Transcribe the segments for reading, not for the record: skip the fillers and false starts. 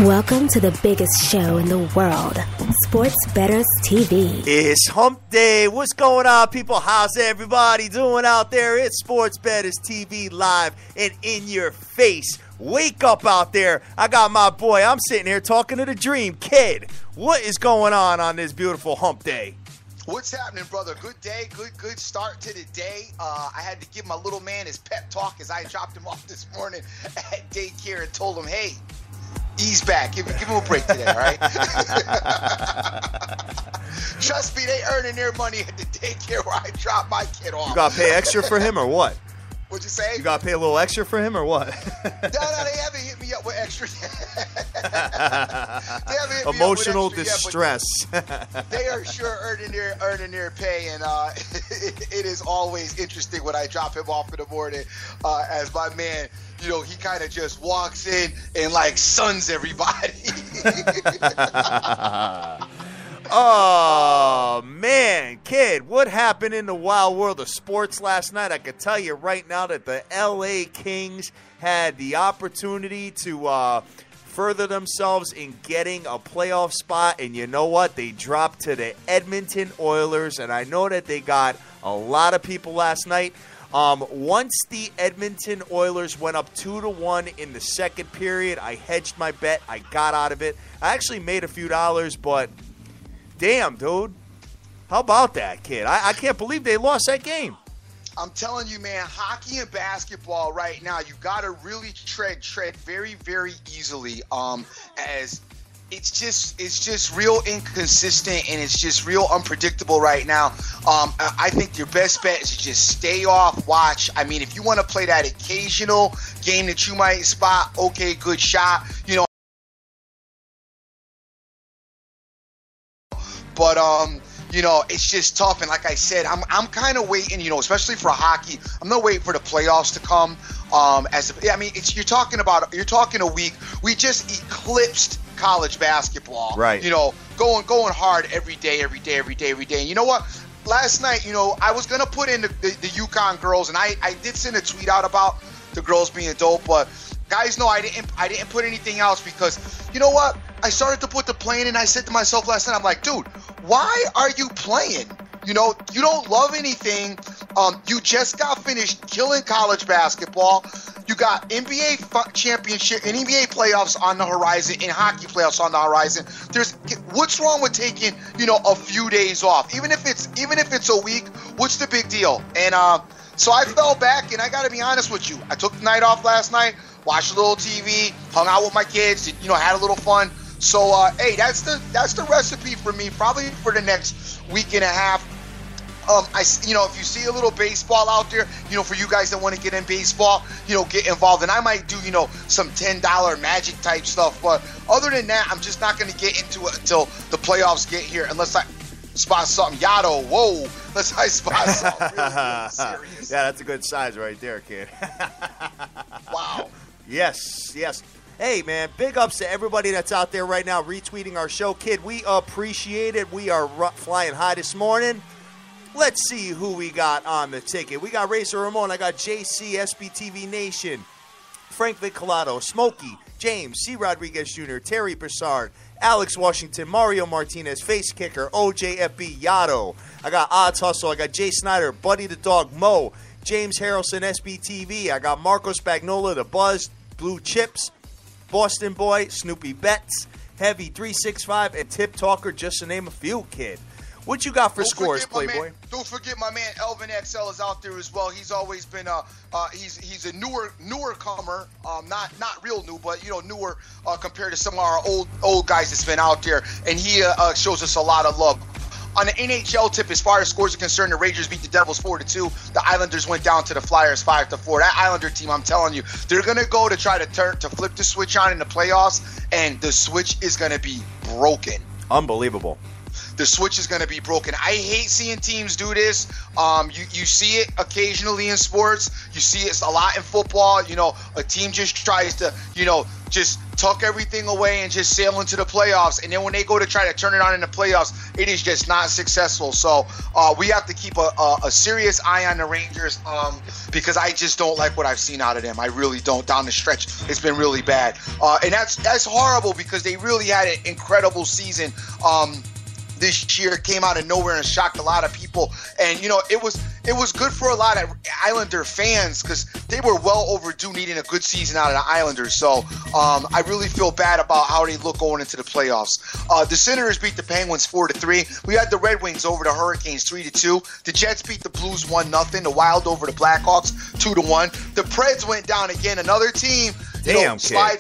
Welcome to the biggest show in the world, Sports Bettors TV. It's Hump Day. What's going on, people? How's everybody doing out there? It's Sports Bettors TV live and in your face. Wake up out there. I got my boy. I'm sitting here talking to the Dream Kid. What is going on this beautiful Hump Day? What's happening, brother? Good day, good start to the day. I had to give my little man his pep talk as I dropped him off this morning at daycare and told him, hey, ease back. Give him a break today, all right? Trust me, they earning their money at the daycare where I drop my kid off. You got to pay extra for him or what? What'd you say? You got to pay a little extra for him or what? No, they haven't hit me up with extra. Emotional distress. Yet, they are sure earning their pay, and it is always interesting when I drop him off in the morning as my man, you know, he kind of just walks in and like suns everybody. Oh, man, kid, what happened in the wild world of sports last night? I can tell you right now that the LA Kings had the opportunity to further themselves in getting a playoff spot, and you know what? They dropped to the Edmonton Oilers, and I know that they got a lot of people last night. Once the Edmonton Oilers went up 2-1 in the second period, I hedged my bet. I got out of it. I actually made a few dollars, but damn, dude. How about that, kid? I can't believe they lost that game. I'm telling you, man, hockey and basketball right now, you got to really tread very, very easily as it's just real inconsistent and it's just real unpredictable right now. I think your best bet is to just stay off, watch. I mean, if you want to play that occasional game that you might spot, okay, good shot, you know. But you know, it's just tough, and like I said, I'm kind of waiting, you know, especially for hockey. I'm not waiting for the playoffs to come. You're talking a week. We just eclipsed college basketball, right? You know, going hard every day. And you know what? Last night, you know, I was gonna put in the UConn girls, and I did send a tweet out about the girls being dope, but guys know I didn't put anything else because you know what? I started to put the play in, and I said to myself last night, I'm like, dude, why are you playing? You know, you don't love anything. You just got finished killing college basketball. You got NBA championship and NBA playoffs on the horizon and hockey playoffs on the horizon. What's wrong with taking, you know, a few days off? Even if it's a week, what's the big deal? And so I fell back, and I got to be honest with you. I took the night off last night, watched a little TV, hung out with my kids, you know, had a little fun. So, hey, that's the recipe for me, probably for the next week and a half. You know, if you see a little baseball out there, you know, for you guys that want to get in baseball, you know, get involved. And I might do, you know, some $10 Magic type stuff. But other than that, I'm just not going to get into it until the playoffs get here, unless I spot something. Yado, whoa, unless I spot something really serious. Yeah, that's a good size right there, kid. Wow. Yes. Hey, man, big ups to everybody that's out there right now retweeting our show. Kid, we appreciate it. We are flying high this morning. Let's see who we got on the ticket. We got Razor Ramon. I got JC, SBTV Nation, Frank Vicolato, Smokey, James, C. Rodriguez Jr., Terry Broussard, Alex Washington, Mario Martinez, Face Kicker, OJFB, Yado. I got Odds Hustle. I got Jay Snyder, Buddy the Dog, Mo, James Harrelson, SBTV. I got Marcos Bagnola, The Buzz, Blue Chips, Boston Boy, Snoopy Betts, Heavy 365, and Tip Talker, just to name a few, kid. What you got for scores, Playboy? Don't forget my man Elvin XL is out there as well. He's always been he's a newer comer, not real new, but you know, newer compared to some of our old guys that's been out there, and he shows us a lot of love. On the NHL tip, as far as scores are concerned, the Rangers beat the Devils 4-2. The Islanders went down to the Flyers 5-4. That Islander team, I'm telling you, they're going to go to try to flip the switch on in the playoffs, and the switch is going to be broken. Unbelievable. the switch is going to be broken. I hate seeing teams do this. You see it occasionally in sports. You see it a lot in football. You know, a team just tries to, you know, just tuck everything away and just sail into the playoffs. And then when they go to try to turn it on in the playoffs, it is just not successful. So we have to keep a serious eye on the Rangers because I just don't like what I've seen out of them. I really don't. Down the stretch, it's been really bad. And that's horrible because they really had an incredible season. This year came out of nowhere and shocked a lot of people, and you know it was good for a lot of Islander fans because they were well overdue needing a good season out of the Islanders. So I really feel bad about how they look going into the playoffs. The Senators beat the Penguins 4-3. We had the Red Wings over the Hurricanes 3-2. The Jets beat the Blues 1-0. The Wild over the Blackhawks 2-1. The Preds went down again. Another team. Damn, slide.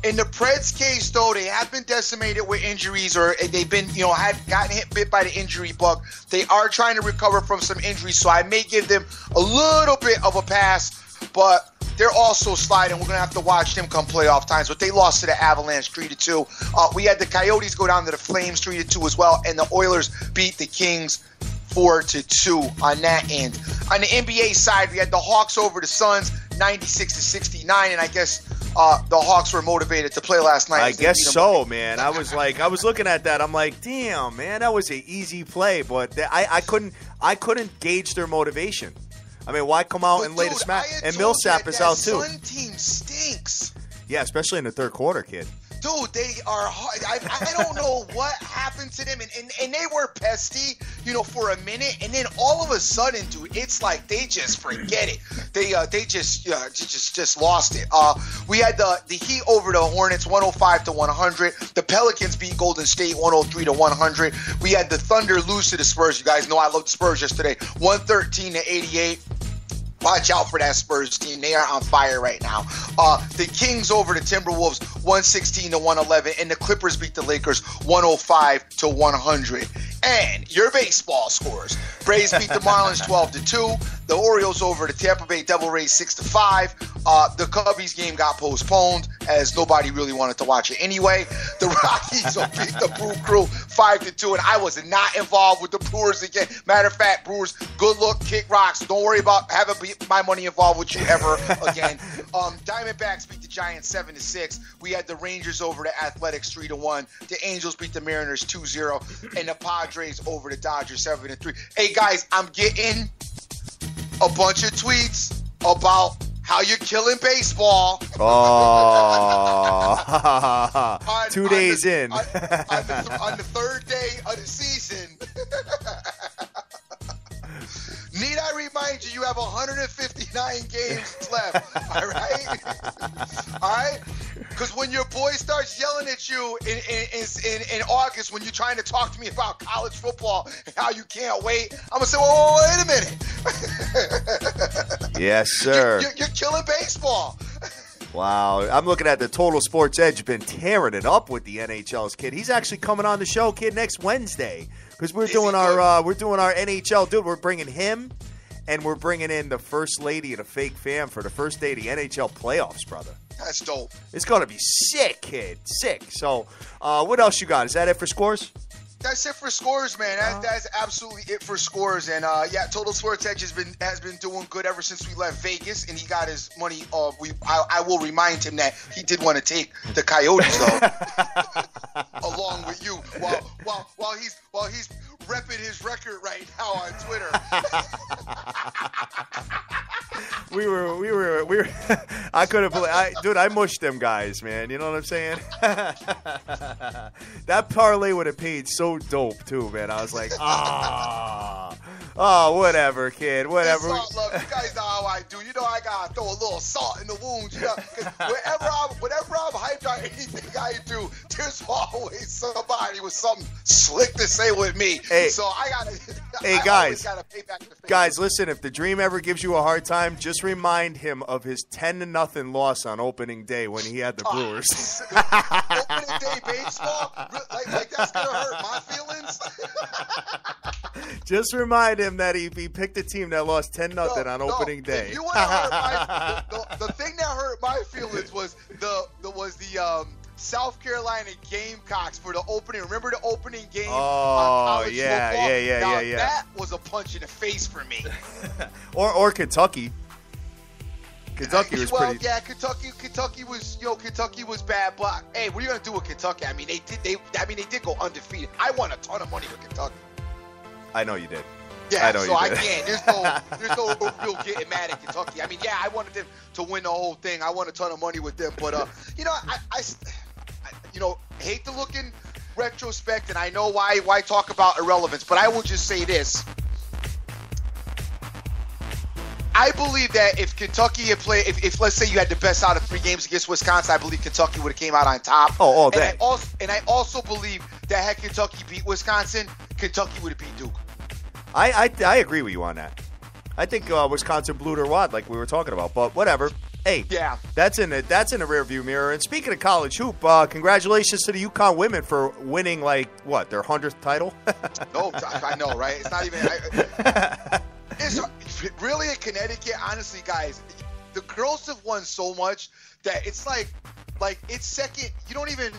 In the Preds case, though, they have been decimated with injuries, or they've been, you know, had gotten bit by the injury bug. They are trying to recover from some injuries, so I may give them a little bit of a pass, but they're also sliding. We're going to have to watch them come playoff times, but they lost to the Avalanche 3-2. We had the Coyotes go down to the Flames 3-2 as well, and the Oilers beat the Kings 4-2 on that end. On the NBA side, we had the Hawks over the Suns 96-69, and I guess the Hawks were motivated to play last night. I guess so, man. I was looking at that. I'm like, damn, man, that was an easy play, but I couldn't gauge their motivation. I mean, why come out and lay the smack? And Millsap is out too. That Sun team stinks. Yeah, especially in the third quarter, kid. Dude, they are hard. I don't know what happened to them, and they were pesty, you know, for a minute, and then all of a sudden, dude, it's like they just forget it. They just lost it. We had the Heat over the Hornets 105-100. The Pelicans beat Golden State 103-100. We had the Thunder lose to the Spurs. You guys know I loved the Spurs yesterday, 113-88. Watch out for that Spurs team. They are on fire right now. The Kings over the Timberwolves 116-111, and the Clippers beat the Lakers 105-100. And your baseball scores. Braves beat the Marlins 12-2. The Orioles over the Tampa Bay Devil Rays 6-5. The Cubbies game got postponed as nobody really wanted to watch it anyway. The Rockies beat the Brew Crew 5-2, and I was not involved with the Brewers again. Matter of fact, Brewers, good look, kick rocks. Don't worry about having my money involved with you ever again. Diamondbacks beat the Giants 7-6. We had the Rangers over the Athletics 3-1. The Angels beat the Mariners 2-0, and the Padres over the Dodgers 7-3. Hey guys, I'm getting a bunch of tweets about how you're killing baseball. Oh, 2 days in. On the third day of the season. Need I remind you, you have 159 games left, all right? All right? Because when your boy starts yelling at you in August when you're trying to talk to me about college football and how you can't wait, I'm going to say, whoa, wait a minute. Yes, sir. You're killing baseball. Wow. I'm looking at the Total Sports Edge, been tearing it up with the NHL's kid. He's actually coming on the show, kid, next Wednesday. Because we're doing our NHL, dude. We're bringing him, and we're bringing in the first lady of the fake fam for the first day of the NHL playoffs, brother. That's dope. It's gonna be sick, kid, sick. So, what else you got? Is that it for scores? That's it for scores, man. That's absolutely it for scores. And yeah, Total Sports Edge has been doing good ever since we left Vegas, and he got his money. I will remind him that he did want to take the Coyotes though, along with you, while he's repping his record right now on Twitter. we were. I couldn't believe. Dude, I mushed them guys, man. You know what I'm saying? That parlay would have paid so dope too, man. I was like, whatever, kid, whatever. It's all love. You guys know how I do. You know I gotta throw a little salt in the wounds. You know, 'cause whenever I'm hyped on anything I do, there's always somebody with something slick to say with me. Hey, so I gotta. Hey I guys, gotta pay back the favor. Guys, listen. If the Dream ever gives you a hard time, just remind him of his 10-0 loss on opening day when he had the Brewers. Opening day baseball, like that's gonna hurt my feelings. Just remind him that he picked a team that lost 10-0 on opening day. If you want to hurt the thing that hurt my feelings was South Carolina Gamecocks for the opening. Remember the opening game Oh, on college yeah, football? yeah. That was a punch in the face for me. or Kentucky. Kentucky was well, pretty. yeah, Kentucky was bad, but hey, what are you gonna do with Kentucky? I mean, they did go undefeated. I won a ton of money with Kentucky. I know you did. Yeah, I know so you I did. can't. There's no real getting mad at Kentucky. I mean, yeah, I wanted them to win the whole thing. I won a ton of money with them, but I hate to look in retrospect, and I know why talk about irrelevance, but I will just say this. I believe that if Kentucky had played, if let's say you had the best out of 3 games against Wisconsin, I believe Kentucky would have came out on top. Oh, all day. And I also believe that had Kentucky beat Wisconsin, Kentucky would have beat Duke. I agree with you on that. I think Wisconsin blew their wad like we were talking about, but whatever. Hey, yeah, that's in the rearview mirror. And speaking of college hoop, congratulations to the UConn women for winning their 100th title. No, I know, right? It's not even. It's really in Connecticut, honestly, guys. The girls have won so much that it's like it's second. You don't even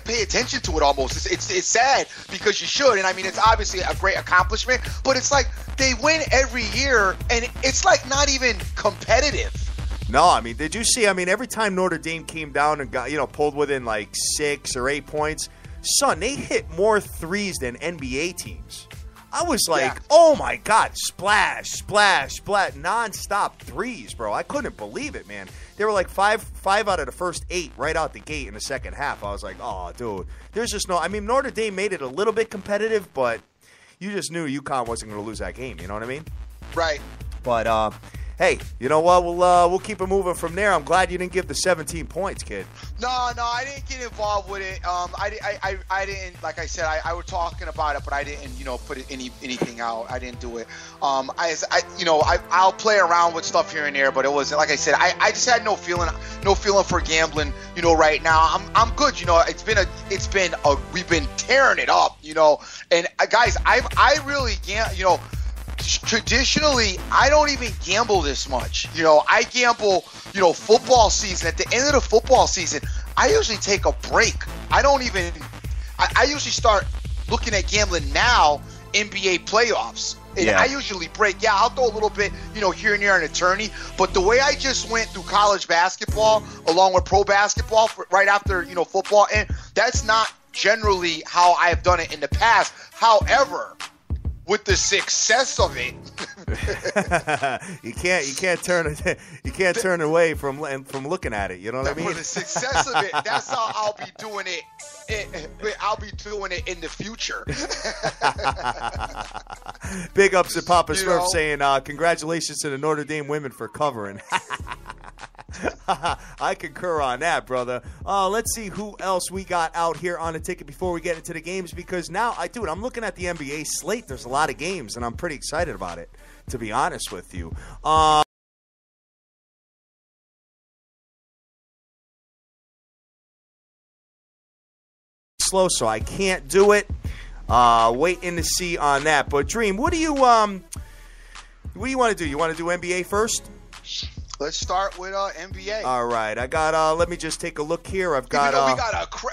pay attention to it almost. It's sad because you should, and I mean it's obviously a great accomplishment, but it's like they win every year and it's like not even competitive. No, I mean, did you see? I mean, every time Notre Dame came down and got pulled within like 6 or 8 points, son, they hit more threes than NBA teams. I was like, Oh my God, splash, splash, splash, nonstop threes, bro. I couldn't believe it, man. They were like five out of the first 8 right out the gate in the second half. I was like, oh, dude, there's just no. I mean, Notre Dame made it a little bit competitive, but you just knew UConn wasn't going to lose that game. You know what I mean? Right. But hey, you know what? We'll keep it moving from there. I'm glad you didn't give the 17 points, kid. No, I didn't get involved with it. I didn't. Like I said, I was talking about it, but I didn't, put anything out. I didn't do it. I'll play around with stuff here and there, but it wasn't. Like I said, I just had no feeling for gambling. Right now, I'm good. We've been tearing it up. And guys, I really traditionally, I don't even gamble this much. I gamble, football season. At the end of the football season, I usually take a break. I usually start looking at gambling now, NBA playoffs. And I usually break. Yeah, I'll throw a little bit, here and there an attorney. But the way I just went through college basketball along with pro basketball right after, football, and that's not generally how I've done it in the past. However, with the success of it, you can't turn away from looking at it. You know what I mean? For the success of it, that's how I'll be doing it. I'll be doing it in the future. Big ups to Papa Smurf saying congratulations to the Notre Dame women for covering. I concur on that, brother. Let's see who else we got out here on the ticket before we get into the games, because now, I'm looking at the NBA slate. There's a lot of games, and I'm pretty excited about it, to be honest with you. Slow, so I can't do it. Waiting to see on that. But Dream, what do you want to do? You want to do NBA first? Let's start with NBA. All right, I got. Let me just take a look here. I've got.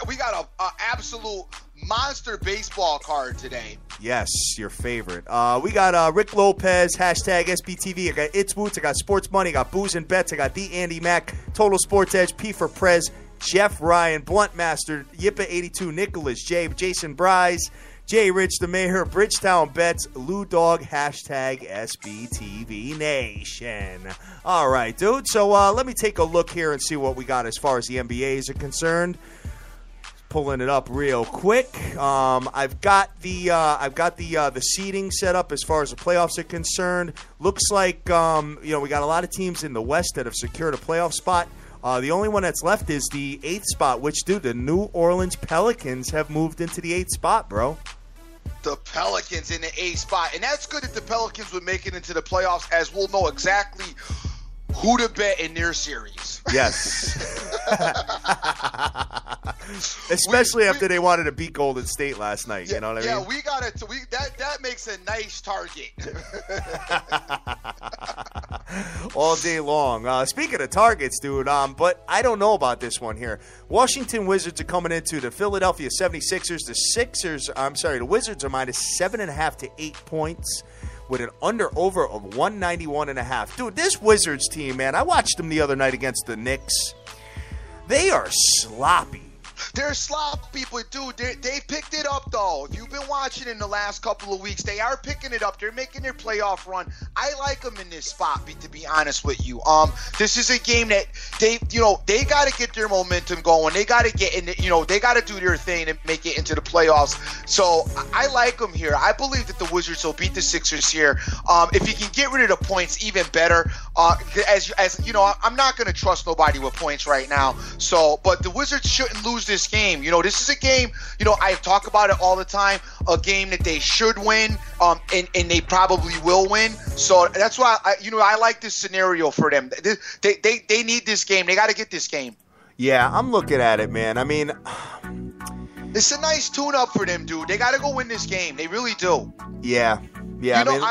We got a absolute monster baseball card today. Yes, your favorite. We got Rick Lopez, hashtag SBTV. I got It's Woots. I got Sports Money. I got Booze and Bets. I got the Andy Mack, Total Sports Edge, P for Prez, Jeff Ryan, Blunt Master, Yippa82, Nicholas J, Jason Bryce, Jay Rich, the Mayor, Bridgetown Bets, Lou Dog, hashtag SBTV Nation. All right, dude. So let me take a look here and see what we got as far as the NBAs are concerned. Pulling it up real quick. I've got the seeding set up as far as the playoffs are concerned. Looks like we got a lot of teams in the West that have secured a playoff spot. The only one that's left is the 8th spot, which, dude, the New Orleans Pelicans have moved into the 8th spot, bro. The Pelicans in the 8th spot. And that's good that the Pelicans would make it into the playoffs, as we'll know exactly who to bet in their series. Yes. Especially after they wanted to beat Golden State last night. You know what I mean? Yeah, we got it. That makes a nice target. All day long. Speaking of targets, dude, but I don't know about this one here. Washington Wizards are coming into the Philadelphia 76ers. The Wizards are minus 7.5 to 8 points with an under-over of 191.5. Dude, this Wizards team, man, I watched them the other night against the Knicks. They are sloppy. They're sloppy, but dude, they picked it up though. If you've been watching in the last couple of weeks, they are picking it up. They're making their playoff run. I like them in this spot, to be honest with you. This is a game that they got to get their momentum going. They got to get in. They got to do their thing and make it into the playoffs. So I like them here. I believe that the Wizards will beat the Sixers here. If you can get rid of the points, even better. As you know, I'm not going to trust nobody with points right now. So, but the Wizards shouldn't lose this game. This is a game, I talk about it all the time, a game that they should win, and they probably will win. So that's why I like this scenario for them. They need this game. They got to get this game. Yeah, I'm looking at it, man. I mean, it's a nice tune-up for them, dude. They got to go win this game. They really do. Yeah.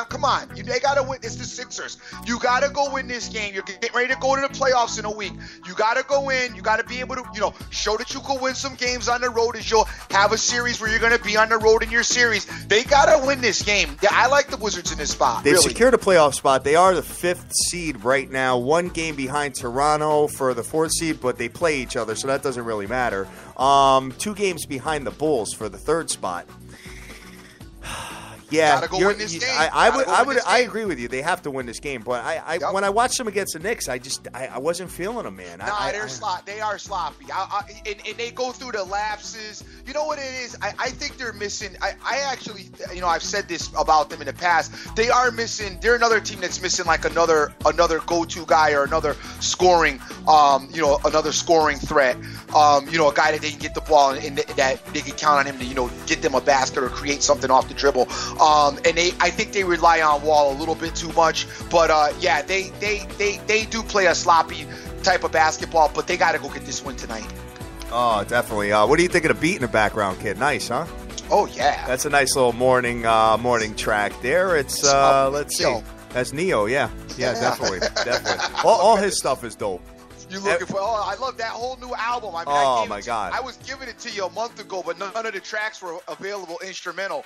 Come on. They got to win. It's the Sixers. You got to go win this game. You're getting ready to go to the playoffs in a week. You got to go in. You got to be able to, show that you can win some games on the road as you'll have a series where you're going to be on the road in your series. They got to win this game. Yeah, I like the Wizards in this spot. They've really secured a playoff spot. They are the 5th seed right now. 1 game behind Toronto for the 4th seed, but they play each other, so that doesn't really matter. 2 games behind the Bulls for the 3rd spot. Yeah, gotta go win this game. I agree with you. They have to win this game. But when I watched them against the Knicks, I wasn't feeling them, man. They are sloppy. And they go through the lapses. You know what it is? I think they're missing. I actually, I've said this about them in the past. They are missing. They're another team that's missing like another go-to guy or another scoring, another scoring threat. A guy that they can get the ball and that they can count on him to, get them a basket or create something off the dribble. I think they rely on Wall a little bit too much, but they do play a sloppy type of basketball, but they got to go get this win tonight. Oh, definitely. What do you think of the beat in the background, kid? Nice, huh? Oh yeah, that's a nice little morning track there. It's let's see, that's Neo. Yeah, definitely. All his stuff is dope. You looking for? Oh, I love that whole new album. God! I was giving it to you a month ago, but none of the tracks were available instrumental.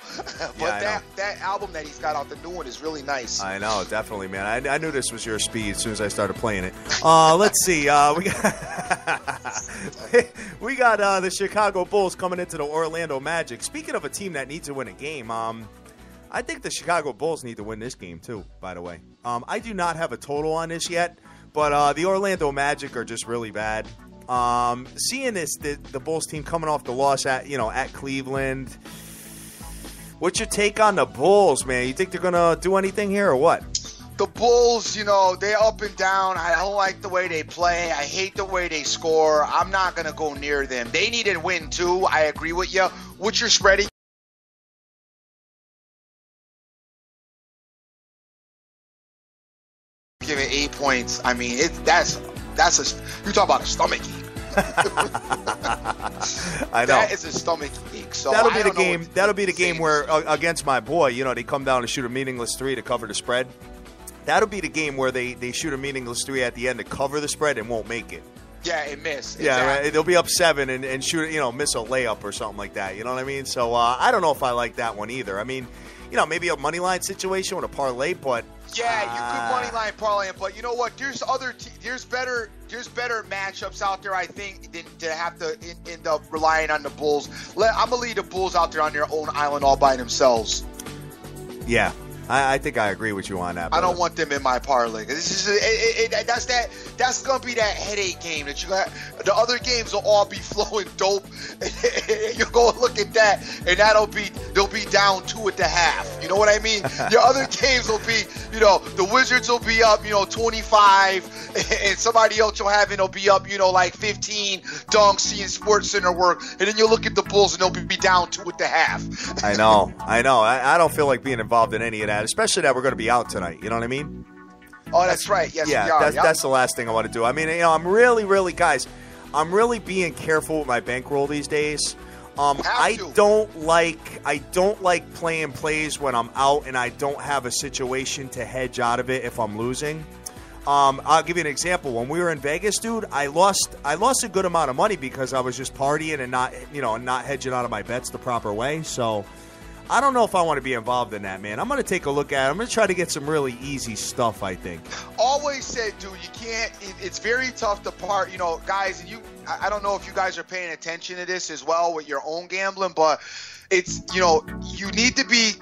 But that album that he's got out, the new one, is really nice. I know, definitely, man. I knew this was your speed as soon as I started playing it. Let's see. We got the Chicago Bulls coming into the Orlando Magic. Speaking of a team that needs to win a game, I think the Chicago Bulls need to win this game too. By the way, I do not have a total on this yet. But the Orlando Magic are just really bad. Seeing the Bulls team coming off the loss at Cleveland. What's your take on the Bulls, man? You think they're gonna do anything here or what? The Bulls, they're up and down. I don't like the way they play. I hate the way they score. I'm not gonna go near them. They need to win too. I agree with you. What's your spreading? Give it 8 points. I mean, you talk about a stomach ache. I know that is a stomach ache. So that'll be the game. That'll be the game where against my boy, they come down and shoot a meaningless 3 to cover the spread. That'll be the game where they shoot a meaningless 3 at the end to cover the spread and won't make it. Yeah, and miss. Yeah, exactly. Right. They'll be up 7 and shoot, miss a layup or something like that. You know what I mean? So I don't know if I like that one either. I mean, maybe a money line situation with a parlay, but. Yeah, you could money line parlay, but you know what? There's better matchups out there, I think, than to have to end up relying on the Bulls. I'm gonna leave the Bulls out there on their own island all by themselves. Yeah, I think I agree with you on that. I don't want them in my parlay. This is that's gonna be that headache game that you got. The other games will all be flowing dope. You're gonna look at that, and they'll be down 2 at the half. You know what I mean? Your other games will be, the Wizards will be up, 25, and somebody else you'll have it'll be up, like 15 dunks, seeing Sports Center work, and then you look at the Bulls and they'll be down 2 at the half. I know. I don't feel like being involved in any of that, especially that we're going to be out tonight. You know what I mean? Oh, that's right. Yes, yeah, we are. That's the last thing I want to do. I mean, I'm really, really, guys, I'm really being careful with my bankroll these days. I don't like playing plays when I'm out and I don't have a situation to hedge out of it if I'm losing. I'll give you an example. When we were in Vegas, dude, I lost a good amount of money because I was just partying and not hedging out of my bets the proper way. So I don't know if I want to be involved in that, man. I'm going to take a look at it. I'm going to try to get some really easy stuff, I think. Always said, dude, you can't – it's very tough to part – guys, and I don't know if you guys are paying attention to this as well with your own gambling, but – it's, you need to be,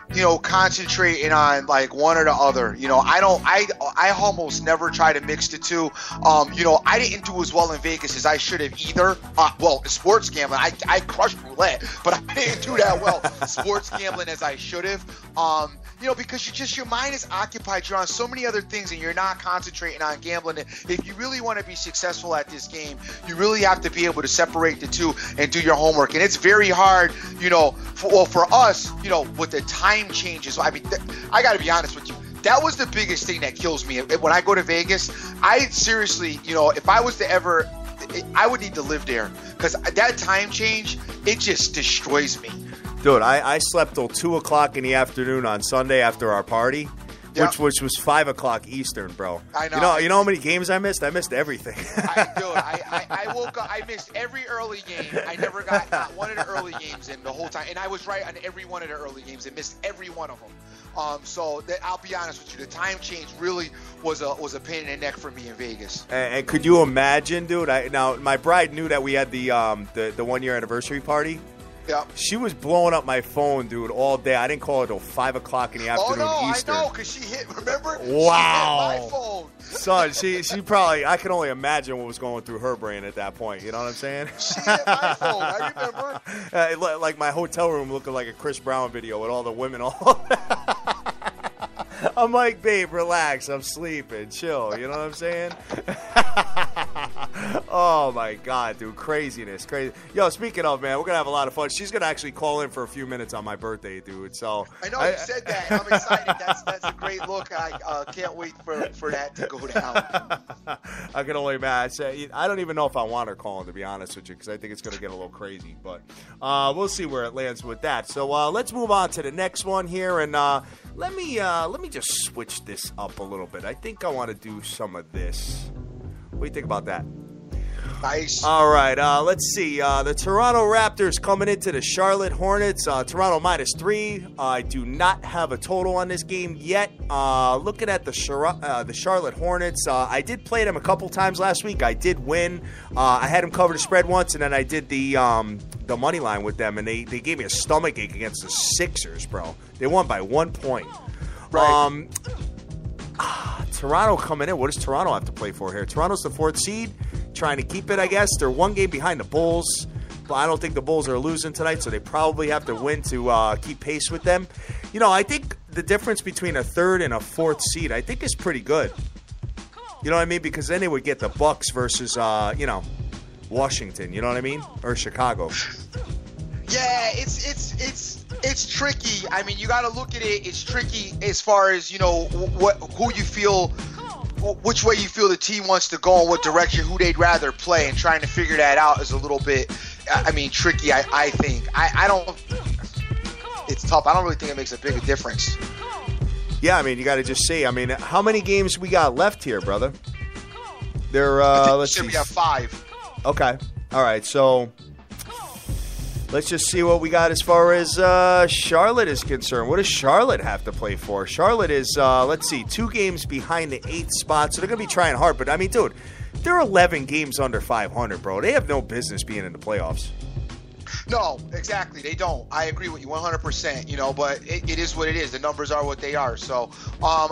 concentrating on like one or the other. I almost never try to mix the two. I didn't do as well in Vegas as I should have either. Sports gambling, I crushed roulette, but I didn't do that well sports gambling as I should have. Because your mind is occupied. You're on so many other things and you're not concentrating on gambling. If you really want to be successful at this game, you really have to be able to separate the two and do your homework. And it's very hard, for us, with the time changes. I mean, I got to be honest with you. That was the biggest thing that kills me. When I go to Vegas, I seriously, if I was to ever, I would need to live there because that time change, it just destroys me. Dude, I slept till 2 o'clock in the afternoon on Sunday after our party, which was 5 o'clock Eastern, bro. I know. You know how many games I missed? I missed everything. I woke up. I missed every early game. I never got not one of the early games in the whole time, and I was right on every one of the early games and missed every one of them. I'll be honest with you, the time change really was a pain in the neck for me in Vegas. And could you imagine, dude? Now my bride knew that we had the 1 year anniversary party. Yeah. She was blowing up my phone, dude, all day. I didn't call her till 5 o'clock in the afternoon Eastern. I know, because she hit, remember? Wow. She hit my phone. Son, she probably, I can only imagine what was going through her brain at that point. You know what I'm saying? She hit my phone, I remember. Like my hotel room looking like a Chris Brown video with all the women all I'm like, babe, relax. I'm sleeping. Chill. You know what I'm saying? Oh, my God, dude. Craziness. Crazy. Yo, speaking of, man, we're going to have a lot of fun. She's going to actually call in for a few minutes on my birthday, dude. So I know you said that. I'm excited. That's a great look. I can't wait for that to go down. I can only imagine. I don't even know if I want her calling, to be honest with you, because I think it's going to get a little crazy. But we'll see where it lands with that. So let's move on to the next one here. And let me just switch this up a little bit. I think I want to do some of this. What do you think about that? Nice. All right, let's see. The Toronto Raptors coming into the Charlotte Hornets. Toronto -3. I do not have a total on this game yet. Looking at the Charlotte Hornets, I did play them a couple times last week. I did win. I had them cover the spread once, and then I did the money line with them, and they gave me a stomach ache against the Sixers, bro. They won by 1 point. Right. Toronto coming in. What does Toronto have to play for here? Toronto's the 4th seed, trying to keep it, I guess. They're 1 game behind the Bulls, but I don't think the Bulls are losing tonight, so they probably have to win to keep pace with them. I think the difference between a 3rd and a 4th seed, I think, is pretty good. You know what I mean? Because then they would get the Bucks versus, Washington. You know what I mean? Or Chicago. Yeah, it's tricky. I mean, you got to look at it. It's tricky as far as who you feel, which way you feel the team wants to go, and what direction, who they'd rather play, and trying to figure that out is a little bit, tricky. I think. I don't. It's tough. I don't really think it makes a big difference. Yeah, you got to just see. How many games we got left here, brother? Let's see. We have 5. Okay. All right. So. Let's just see what we got as far as Charlotte is concerned. What does Charlotte have to play for? Charlotte is, 2 games behind the 8th spot, so they're going to be trying hard. But, dude, they're 11 games under 500, bro. They have no business being in the playoffs. No, exactly. They don't. I agree with you 100%, but it is what it is. The numbers are what they are. So, I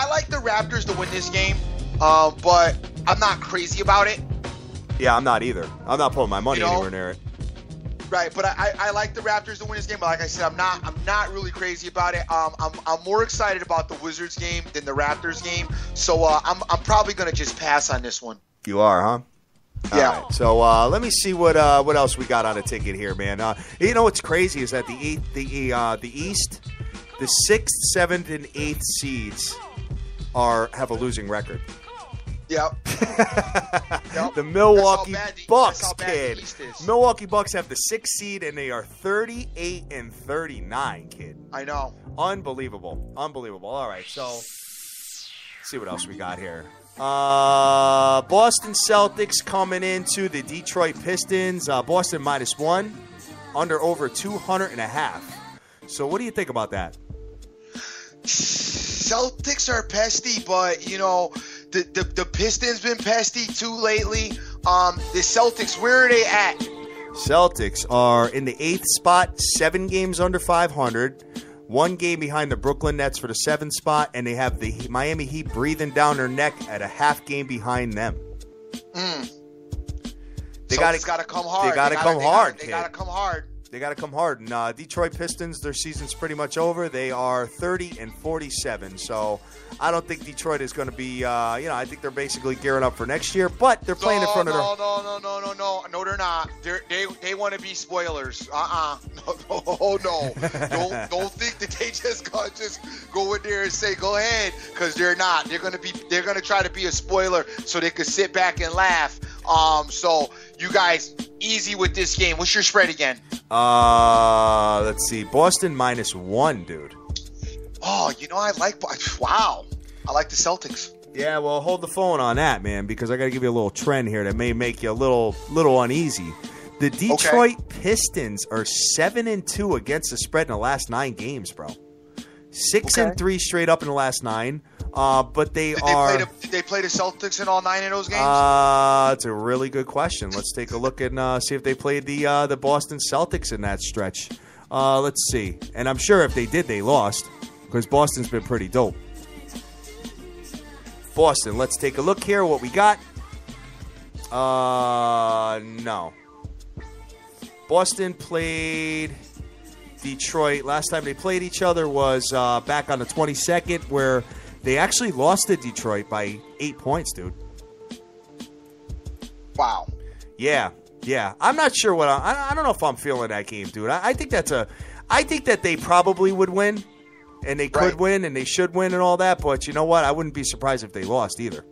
like the Raptors to win this game, but I'm not crazy about it. Yeah, I'm not either. I'm not putting my money anywhere near it. Right, but I like the Raptors to win this game. But like I said, I'm not really crazy about it. I'm more excited about the Wizards game than the Raptors game. So I'm probably gonna just pass on this one. You are, huh? Yeah. All right. So let me see what else we got on a ticket here, man. What's crazy is that the East, the 6th, 7th, and 8th seeds have a losing record. Yep. The Milwaukee Bucks, that's how bad kid. the East is. Milwaukee Bucks have the 6th seed, and they are 38-39, kid. I know. Unbelievable. All right, so let's see what else we got here. Boston Celtics coming into the Detroit Pistons. Boston -1, under over 200.5. So what do you think about that? Celtics are pesty, but the Pistons been pesty too lately. The Celtics, where are they at? Celtics are in the 8th spot, 7 games under 500. 1 game behind the Brooklyn Nets for the 7th spot, and they have the Miami Heat breathing down their neck at a half game behind them. They got to come hard. They got to come hard. They got to come hard. They got to come hard. And Detroit Pistons, their season's pretty much over. They are 30-47. So I don't think Detroit is going to be, I think they're basically gearing up for next year. But they're playing in front of their... No, they're not. They want to be spoilers. No. Don't think that they just go in there and say, go ahead, because they're not. They're going to try to be a spoiler so they could sit back and laugh. So you guys, easy with this game. What's your spread again? Let's see. Boston -1, dude. Oh, I like the Celtics. Yeah, well, hold the phone on that, man, because I got to give you a little trend here that may make you a little uneasy. The Detroit Pistons are 7-2 against the spread in the last 9 games, bro. 6-3 straight up in the last 9. But did they play the Celtics in all 9 of those games? It's a really good question. Let's take a look and see if they played the Boston Celtics in that stretch. Let's see. And I'm sure if they did, they lost, because Boston's been pretty dope. Boston, let's take a look here. What we got? No. Boston played Detroit. Last time they played each other was back on the 22nd, where they actually lost to Detroit by 8 points, dude. Wow. Yeah. I'm not sure what I don't know if I'm feeling that game, dude. I think I think that they probably would win, and they could win, and they should win, and all that. But you know what? I wouldn't be surprised if they lost either.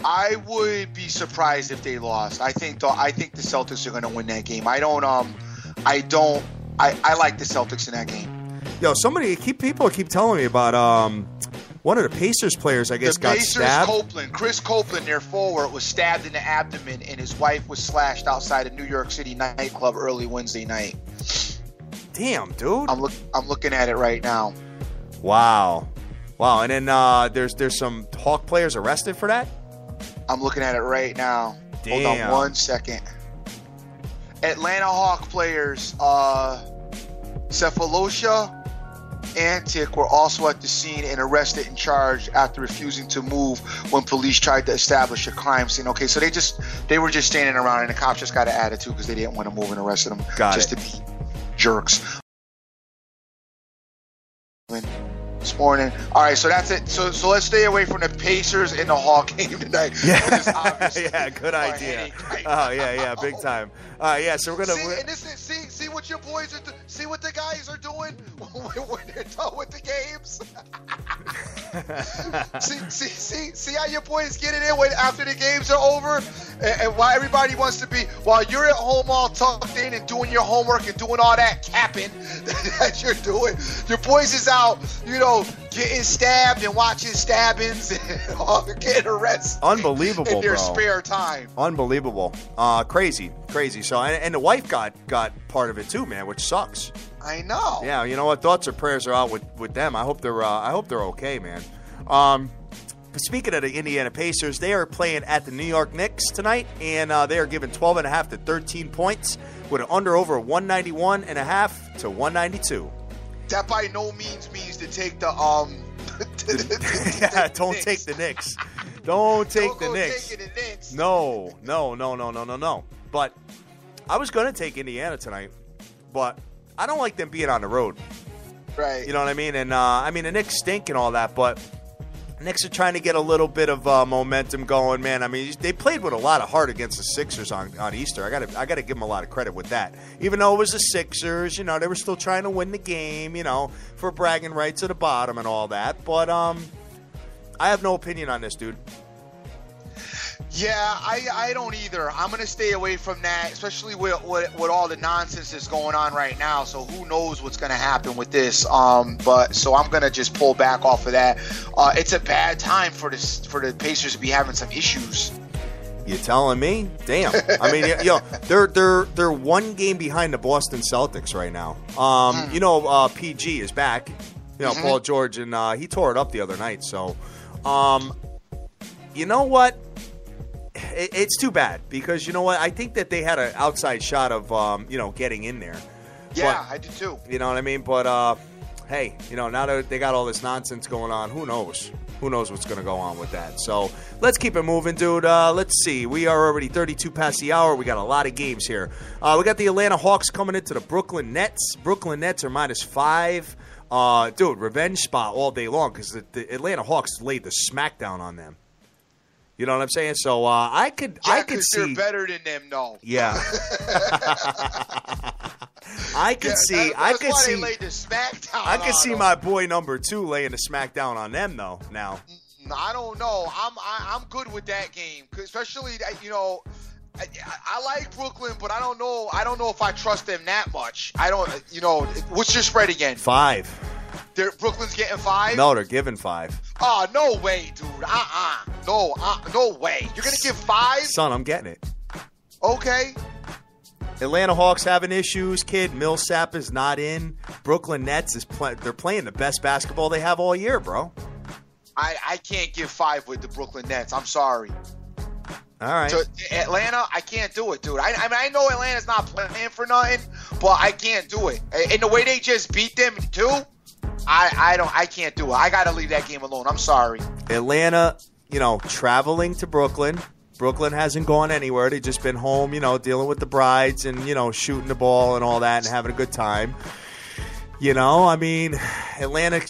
I would be surprised if they lost. I think the Celtics are going to win that game. I like the Celtics in that game. Yo, people keep telling me about one of the Pacers players, I guess, got stabbed. Chris Copeland, their forward, was stabbed in the abdomen, and his wife was slashed outside a New York City nightclub early Wednesday night. Damn, dude. I'm looking at it right now. Wow. And then there's some Hawk players arrested for that? I'm looking at it right now. Damn. Hold on 1 second. Atlanta Hawk players, Cephalosha Antic were also at the scene and arrested and charged after refusing to move when police tried to establish a crime scene. Okay, so they were just standing around, and the cops just got an attitude because they didn't want to move and arrested them. To be jerks. This morning. All right, so that's it. So let's stay away from the Pacers and the Hawk game tonight. Yeah, good idea. Oh yeah, big time. So we're gonna see what your boys are see what the guys are doing when they're done with the games. see how your boys get it in after the games are over, and why everybody wants to be while you're at home all tucked in and doing your homework and doing all that capping that you're doing. Your boys is out, getting stabbed and watching stabbings and getting arrested. Unbelievable, in their bro. spare time. Unbelievable. Crazy. So, and the wife got part of it too, man, which sucks. I know. Yeah, you know what? Thoughts or prayers are out with them. I hope they're okay, man. Speaking of the Indiana Pacers, they are playing at the New York Knicks tonight, and they are given 12.5 to 13 points with an under-over 191.5 to 192. That by no means to take the don't take the Knicks. Don't take the Knicks. No. But I was going to take Indiana tonight, but I don't like them being on the road. Right. You know what I mean? And the Knicks stink and all that, but Knicks are trying to get a little bit of momentum going, man. I mean, they played with a lot of heart against the Sixers on Easter. I got to give them a lot of credit with that. Even though it was the Sixers, they were still trying to win the game, for bragging rights at the bottom and all that. But I have no opinion on this, dude. Yeah, I don't either. I'm going to stay away from that, especially with all the nonsense that's going on right now. So who knows what's going to happen with this. So I'm going to just pull back off of that. It's a bad time for the Pacers to be having some issues. You telling me? Damn. I mean, they're one game behind the Boston Celtics right now. PG is back. Paul George, and he tore it up the other night. So, you know what? It's too bad because, you know what? I think that they had an outside shot of, getting in there. Yeah, but, I do too. You know what I mean? But, hey, now that they got all this nonsense going on, who knows? Who knows what's going to go on with that? So let's keep it moving, dude. Let's see. We are already 32 past the hour. We got a lot of games here. We got the Atlanta Hawks coming into the Brooklyn Nets. Brooklyn Nets are -5. Dude, revenge spot all day long because the Atlanta Hawks laid the smackdown on them. You know what I'm saying? So I could see they're better than them, though. Yeah. I could see. They laid the smackdown. I could see my boy number 2 laying the smackdown on them, though. Now, I don't know. I'm good with that game, especially I like Brooklyn, but I don't know. I don't know if I trust them that much. I don't. What's your spread again? 5. Brooklyn's getting 5? No, they're giving 5. Oh, no way, dude. No way. You're gonna give 5? Son, I'm getting it. Okay. Atlanta Hawks having issues, kid. Millsap is not in. Brooklyn Nets they're playing the best basketball they have all year, bro. I can't give 5 with the Brooklyn Nets. I'm sorry. All right. So Atlanta, I can't do it, dude. I know Atlanta's not playing for nothing, but I can't do it. And the way they just beat them too, I can't do it. I gotta leave that game alone. I'm sorry. Atlanta, traveling to Brooklyn. Brooklyn hasn't gone anywhere. They've just been home, dealing with the brides and, shooting the ball and all that and having a good time. Atlanta,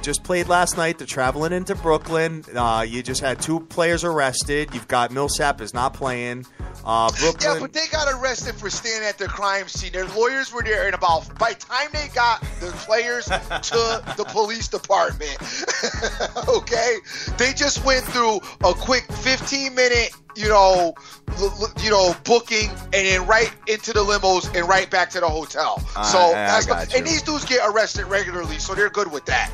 just played last night. They're traveling into Brooklyn. You just had 2 players arrested. You've got Millsap is not playing. Brooklyn. Yeah, but they got arrested for standing at the crime scene. Their lawyers were there, and by the time they got the players to the police department, okay, they just went through a quick 15-minute, booking, and then right into the limos and right back to the hotel. So and these dudes get arrested regularly, so they're good with that.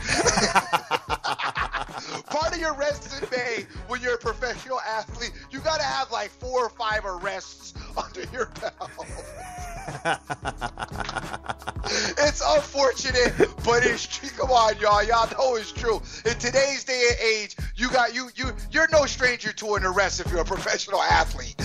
Part of your resume when you're a professional athlete, you got to have like 4 or 5 arrests under your belt. It's unfortunate, but it's true. Come on, y'all know it's true. In today's day and age, you're no stranger to an arrest if you're a professional athlete.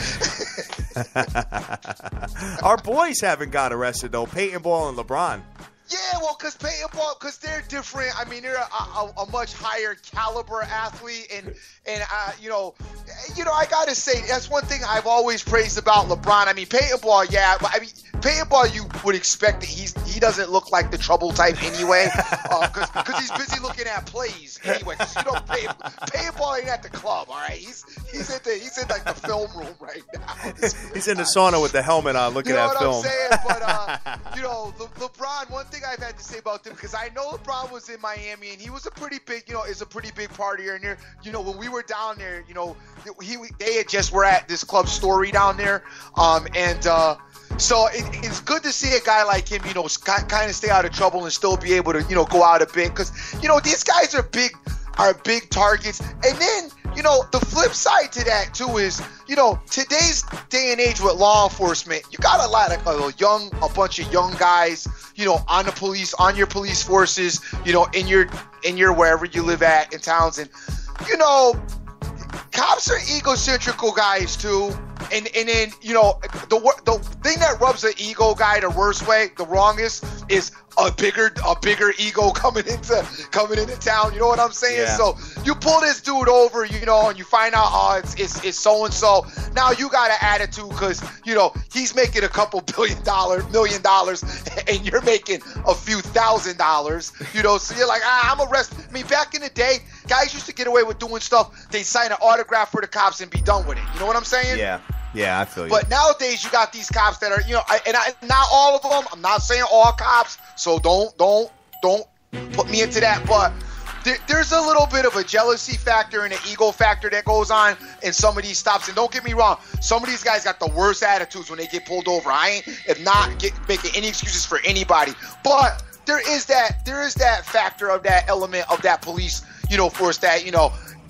Our boys haven't got arrested though. Peyton Ball and LeBron. Yeah, well, because they're different. I mean, they're a much higher caliber athlete, and I gotta say that's one thing I've always praised about LeBron. I mean, Peyton Ball, yeah, but I mean, Peyton Ball, you would expect that he doesn't look like the trouble type anyway, because he's busy looking at plays anyway. Peyton Ball ain't at the club, all right. He's in like the film room right now. He's in the sauna with the helmet on, looking at film. You know what I'm saying? But LeBron, one thing I've had to say about him, because I know LeBron was in Miami and he was a pretty big partier. And when we were down there, they had just were at this club Story down there, so it's good to see a guy like him, kind of stay out of trouble and still be able to, go out a bit, because these guys are big targets. And then the flip side to that too is, today's day and age with law enforcement, you got a bunch of young guys, on your police forces, in your wherever you live at in towns, and cops are egocentrical guys too. And then the thing that rubs an ego guy the worst way, the wrongest, is a bigger ego coming into town. You know what I'm saying? Yeah. So you pull this dude over, and you find out, it's so and so. Now you got an attitude because he's making a couple $1 million, and you're making a few $1,000. So you're like, I'm arrested. I mean, back in the day, guys used to get away with doing stuff. They sign an autograph for the cops and be done with it. You know what I'm saying? Yeah, I feel you. But nowadays, you got these cops that are, not all of them. I'm not saying all cops, so don't put me into that. But there's a little bit of a jealousy factor and an ego factor that goes on in some of these stops. And don't get me wrong, some of these guys got the worst attitudes when they get pulled over. I am not making any excuses for anybody, but there is that factor of that element of that police, force that,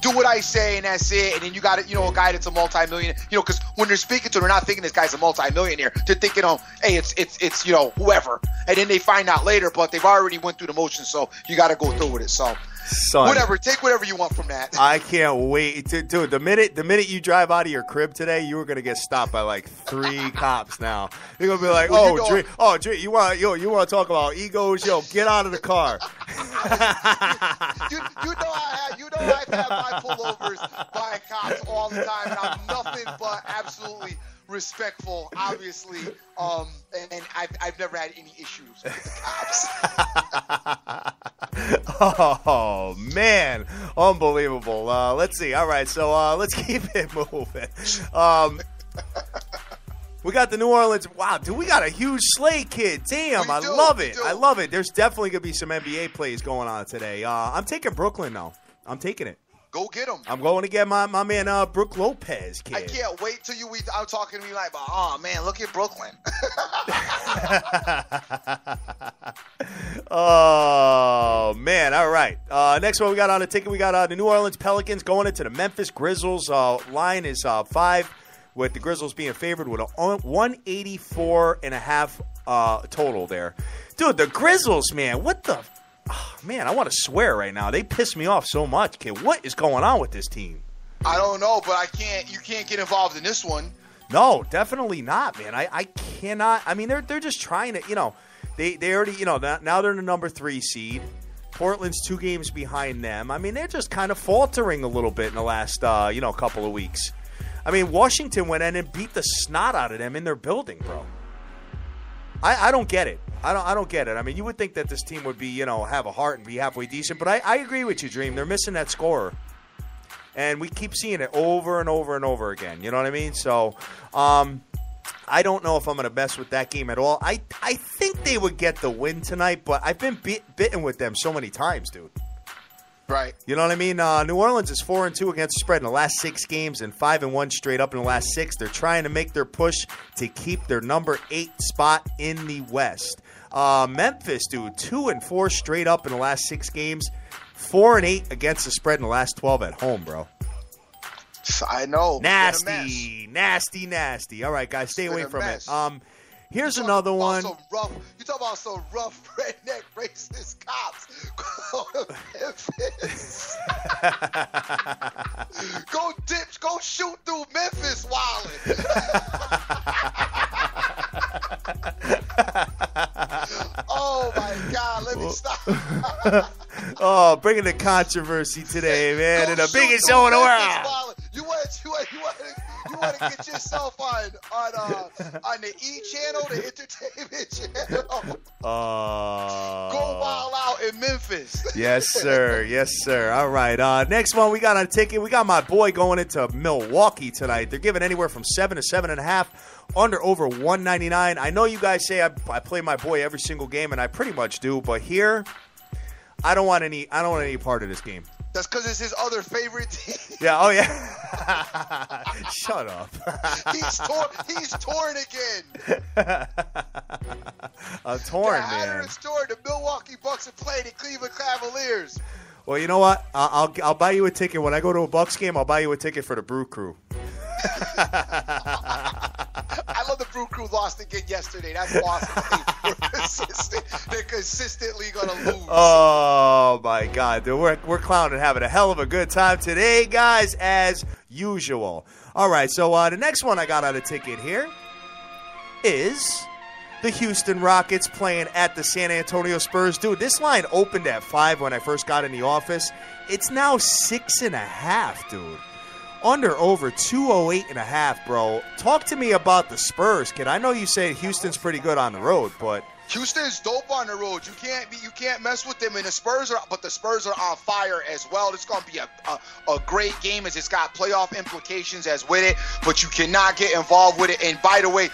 do what I say and that's it. And then you got a guy that's a multi-millionaire, because when they're speaking to him, they're not thinking this guy's a multi-millionaire. They're thinking, hey, it's whoever. And then they find out later, but they've already went through the motions, so you got to go through with it. So Son, whatever, take whatever you want from that. I can't wait. Dude, the minute you drive out of your crib today, you were going to get stopped by like 3 cops now. You're going to be like, Dre, you want to talk about egos? Yo, get out of the car. I've had my pullovers by cops all the time, and I'm nothing but absolutely respectful, obviously. And I've never had any issues with the cops. Oh, man. Unbelievable. Let's see. All right, so let's keep it moving. We got the New Orleans. Wow, dude, we got a huge slate, kid. Damn, I love it. I love it. There's definitely going to be some NBA plays going on today. I'm taking Brooklyn, though. I'm taking it. Go get him. I'm going to get my man Brook Lopez, kid. I can't wait till I'm talking to me like, oh, man, look at Brooklyn. Oh, man. All right. Next one we got on the ticket, we got the New Orleans Pelicans going into the Memphis Grizzlies. Line is 5, with the Grizzlies being favored with a 184.5 total there. Dude, the Grizzlies, man, what the – man, I want to swear right now. They piss me off so much, kid. What is going on with this team? I don't know, but you can't get involved in this one. No, definitely not, man. I cannot. I mean, they're just trying to, they already, now they're in the number 3 seed. Portland's 2 games behind them. I mean, they're just kind of faltering a little bit in the last, couple of weeks. I mean, Washington went in and beat the snot out of them in their building, bro. I don't get it. I don't get it. I mean, you would think that this team would be, have a heart and be halfway decent, but I agree with you, Dream. They're missing that scorer. And we keep seeing it over and over and over again. You know what I mean? So, I don't know if I'm going to mess with that game at all. I think they would get the win tonight, but I've been bitten with them so many times, dude. Right. You know what I mean? New Orleans is 4-2 against the spread in the last 6 games and 5-1 straight up in the last 6. They're trying to make their push to keep their number 8 spot in the West. Memphis, dude, 2-4 straight up in the last 6 games, 4-8 against the spread in the last 12 at home, bro. I know. Nasty. All right, guys, stay away from it. Here's another one. You talk about some rough, redneck, racist cops. Memphis. Go shoot through Memphis, Wildin'. Oh my God, let me stop. Oh, bringing the controversy today, man, in the biggest show in the world. You want to get yourself on the E channel, the entertainment channel. Go wild out in Memphis. Yes, sir. All right. Next one we got on a ticket. We got my boy going into Milwaukee tonight. They're giving anywhere from 7 to 7.5. Under over 199. I know you guys say I play my boy every single game, and I pretty much do. But here, I don't want any part of this game. That's because it's his other favorite team. Yeah. Oh yeah. Shut up. He's torn again. I'm torn, man. The Hatter is torn. The Milwaukee Bucks are playing the Cleveland Cavaliers. Well, you know what? I'll buy you a ticket when I go to a Bucks game. I'll buy you a ticket for the Brew Crew. I love the Brew Crew lost again yesterday. That's awesome. They're consistently going to lose. Oh, my God. Dude, we're clowning, having a hell of a good time today, guys, as usual. All right, so the next one I got on a ticket here is the Houston Rockets playing at the San Antonio Spurs. Dude, this line opened at 5 when I first got in the office. It's now 6.5, dude. Under over 208.5, bro. Talk to me about the Spurs, kid. I know you say Houston's pretty good on the road, but Houston's dope on the road. You can't mess with them. And the Spurs are on fire as well. It's going to be a great game as it's got playoff implications as with it, but you cannot get involved with it. And by the way,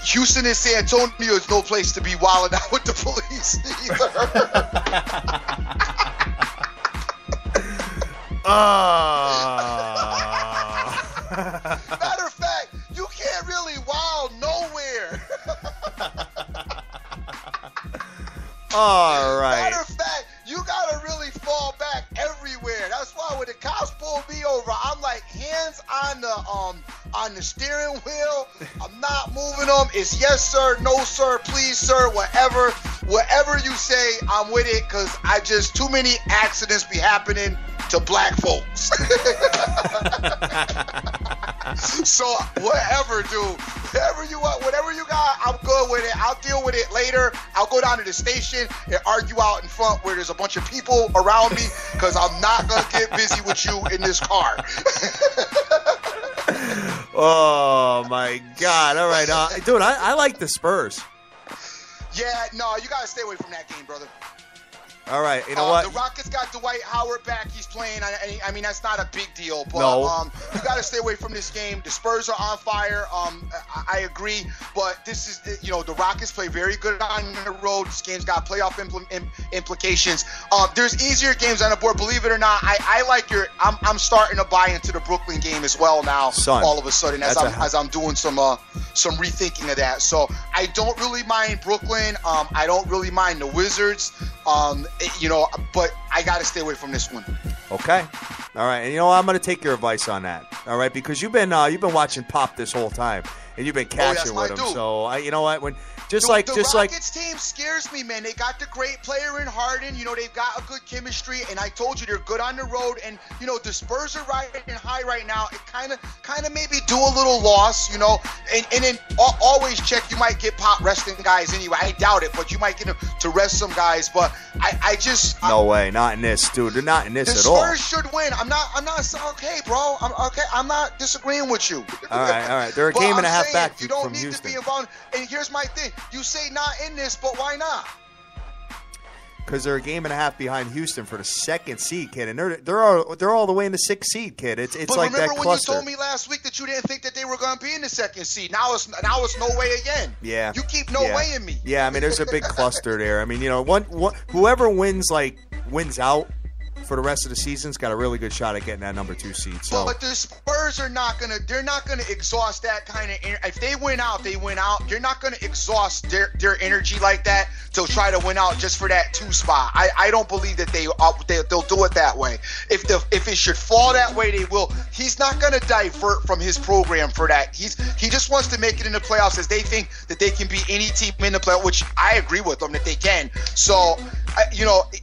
Houston and San Antonio is no place to be wilding out with the police either. Matter of fact, you can't really wow nowhere. All right. Matter of fact, you gotta really fall back everywhere. That's why when the cops pull me over, I'm like hands on the steering wheel. I'm not moving them. It's yes sir, no sir, please sir, whatever you say, I'm with it. Cause I just too many accidents be happening to black folks. So whatever, dude. Whatever you got, I'm good with it. I'll deal with it later. I'll go down to the station and argue out in front where there's a bunch of people around me because I'm not going to get busy with you in this car. Oh, my God. All right. Dude, I like the Spurs. Yeah, no, you got to stay away from that game, brother. All right, you know what? The Rockets got Dwight Howard back. He's playing. I mean, that's not a big deal, but No. You got to stay away from this game. The Spurs are on fire. I agree, but this is, the Rockets play very good on the road. This game's got playoff implications. There's easier games on the board. Believe it or not, I like I'm starting to buy into the Brooklyn game as well now. Son, all of a sudden, as I'm doing some rethinking of that. So I don't really mind Brooklyn. I don't really mind the Wizards. But I got to stay away from this one. Okay. All right. And I'm going to take your advice on that. All right, because you've been watching Pop this whole time, and you've been catching with him. Dude. So you know what? The Rockets team scares me, man. They got the great player in Harden. They've got a good chemistry, and I told you they're good on the road. And the Spurs are riding high right now. It kind of maybe do a little loss, and then always check. You might get Pop resting guys anyway. I doubt it, but you might get him to rest some guys. But I just no way, not in this, dude. They're not in this at all. The Spurs should win. I'm not okay, bro. I'm not disagreeing with you. All right. They're a game and a half back you don't from need Houston. to be involved. And here's my thing. You say not in this, but why not? Because they're a game and a half behind Houston for the second seed, kid, and they're all the way in the sixth seed, kid. It's but like that cluster. Remember when you told me last week that you didn't think that they were going to be in the second seed? Now it's no way again. Yeah, you keep no way in me. Yeah, I mean there's a big cluster there. I mean whoever wins out for the rest of the season's got a really good shot at getting that number 2 seed. So, but the Spurs are not gonna exhaust that kind of. If they win out, they win out. You're not gonna exhaust their energy like that to try to win out just for that 2 spot. I don't believe that they'll do it that way. If it should fall that way, they will. He's not gonna divert from his program for that. He just wants to make it in the playoffs, as they think that they can beat any team in the playoffs, which I agree with them that they can. So,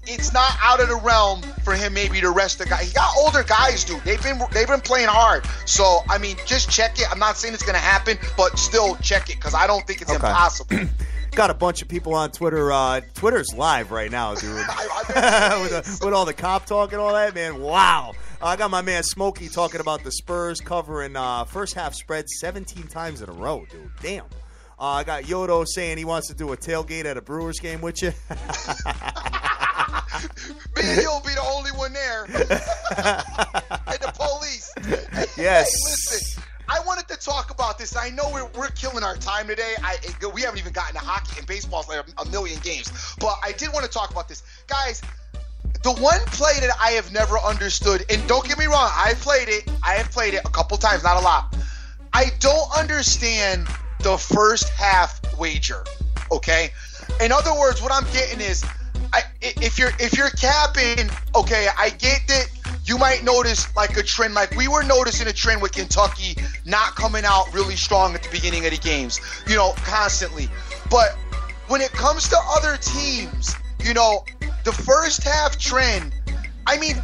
it's not out of the realm for him maybe to rest the guy. He got older guys, dude. They've been playing hard. So, I mean, just check it. I'm not saying it's going to happen, but still check it because I don't think it's impossible. Got a bunch of people on Twitter. Twitter's live right now, dude. with all the cop talk and all that, man. Wow. I got my man Smokey talking about the Spurs covering first half spread 17 times in a row, dude. Damn. I got Yodo saying he wants to do a tailgate at a Brewers game with you. Maybe you'll be the only one there. And the police. Yes. Hey, listen, I wanted to talk about this. I know we're killing our time today. We haven't even gotten to hockey and baseball like a million games. But I did want to talk about this. Guys, the one play that I have never understood, and don't get me wrong, I have played it a couple times, not a lot. I don't understand the first half wager, okay? In other words, what I'm getting is, if you're capping, okay, I get that you might notice like a trend, like we were noticing a trend with Kentucky not coming out really strong at the beginning of the games, constantly. But when it comes to other teams, the first half trend, I mean,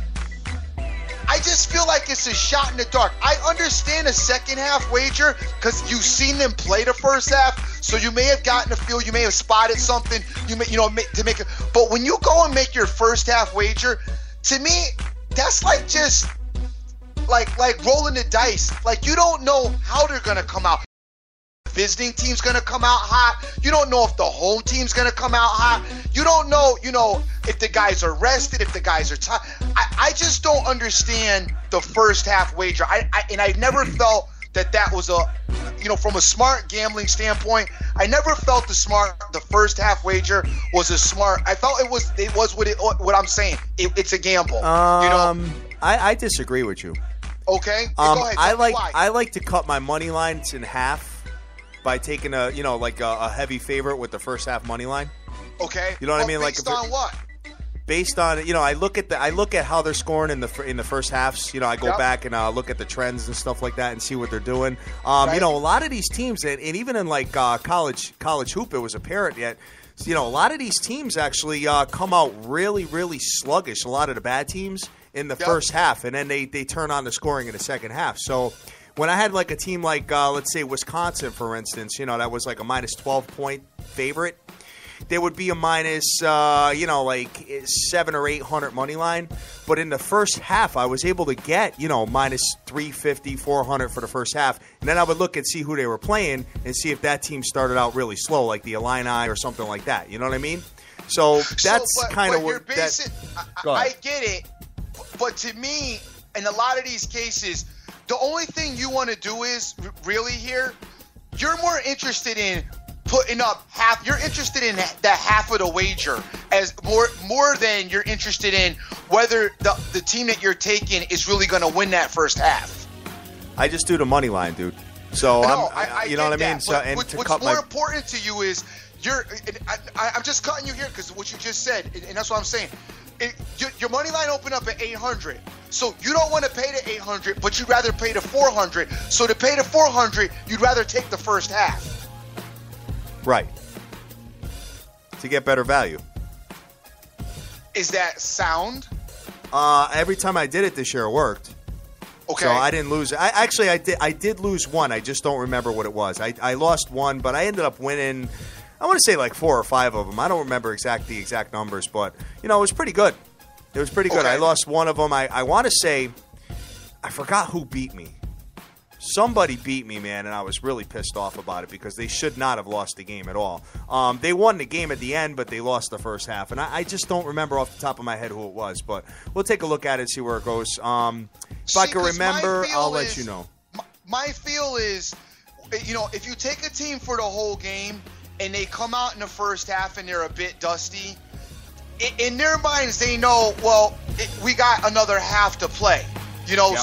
I just feel like it's a shot in the dark. I understand a second half wager because you've seen them play the first half, so you may have gotten a feel, you may have spotted something, to make it. But when you go and make your first half wager, to me, that's like just like rolling the dice. Like you don't know how they're gonna come out. Visiting team's gonna come out hot. You don't know if the home team's gonna come out hot. You don't know, if the guys are rested, if the guys are tired. I just don't understand the first half wager. I've never felt that was from a smart gambling standpoint. I never felt the first half wager was a smart. I felt it was what I'm saying. It's a gamble. I disagree with you. Okay. Go ahead. I like to cut my money lines in half by taking a heavy favorite with the first half money line. Okay. You know what I mean? Based on what? Based on I look at how they're scoring in the first halves. I go back and look at the trends and stuff like that and see what they're doing. Right. A lot of these teams and even in like college hoop, it was apparent yet. A lot of these teams actually come out really, really sluggish. A lot of the bad teams in the first half, and then they turn on the scoring in the second half. So when I had like a team like let's say Wisconsin, for instance, that was like a minus 12-point favorite. There would be a minus, like 700 or 800 money line. But in the first half, I was able to get, minus 350, 400 for the first half. And then I would look and see who they were playing and see if that team started out really slow, like the Illini or something like that. You know what I mean? So that's kind of what I get it. But to me, in a lot of these cases, the only thing you want to do is really here, you're more interested in putting up half. You're interested in the half of the wager as more than you're interested in whether the team that you're taking is really going to win that first half. I just do the money line, dude. So you know what I mean. So what's more important to you is I'm just cutting you here because what you just said, and that's what I'm saying. Your money line opened up at 800, so you don't want to pay the 800, but you'd rather pay the 400. So to pay the 400, you'd rather take the first half. Right. To get better value. Is that sound? Every time I did it this year, it worked. Okay. So I didn't lose. I did lose one. I just don't remember what it was. I lost one, but I ended up winning. I want to say like 4 or 5 of them. I don't remember the exact numbers, but it was pretty good. It was pretty good. Okay. I lost one of them. I want to say I forgot who beat me. Somebody beat me, man, and I was really pissed off about it because they should not have lost the game at all. They won the game at the end, but they lost the first half. And I just don't remember off the top of my head who it was. But we'll take a look at it and see where it goes. If I can remember, I'll let you know. My feel is, if you take a team for the whole game and they come out in the first half and they're a bit dusty, in their minds they know, we got another half to play.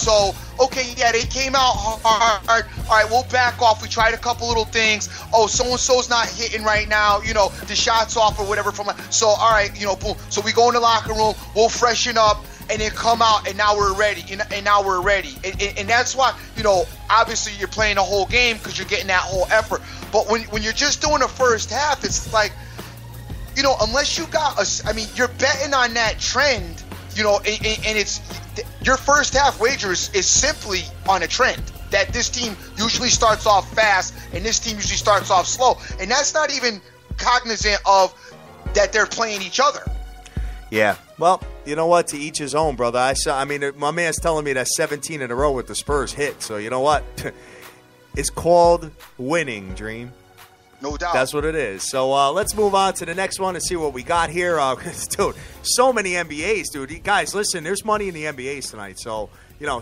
So, okay, yeah, they came out hard. All right, we'll back off. We tried a couple little things. Oh, so-and-so's not hitting right now. The shot's off or whatever. So, all right, boom. So we go in the locker room. We'll freshen up and then come out, and now we're ready. And now we're ready. And that's why, obviously you're playing the whole game because you're getting that whole effort. But when you're just doing the first half, it's like, unless you got you're betting on that trend, and it's your first half wagers is simply on a trend that this team usually starts off fast and this team usually starts off slow, and that's not even cognizant of that they're playing each other. Yeah, well, you know what? To each his own, brother. My man's telling me that 17 in a row with the Spurs hit. So you know what? It's called winning, Dream. No doubt. That's what it is. So let's move on to the next one and see what we got here. Dude, so many NBAs, dude. You guys, listen, there's money in the NBAs tonight. So,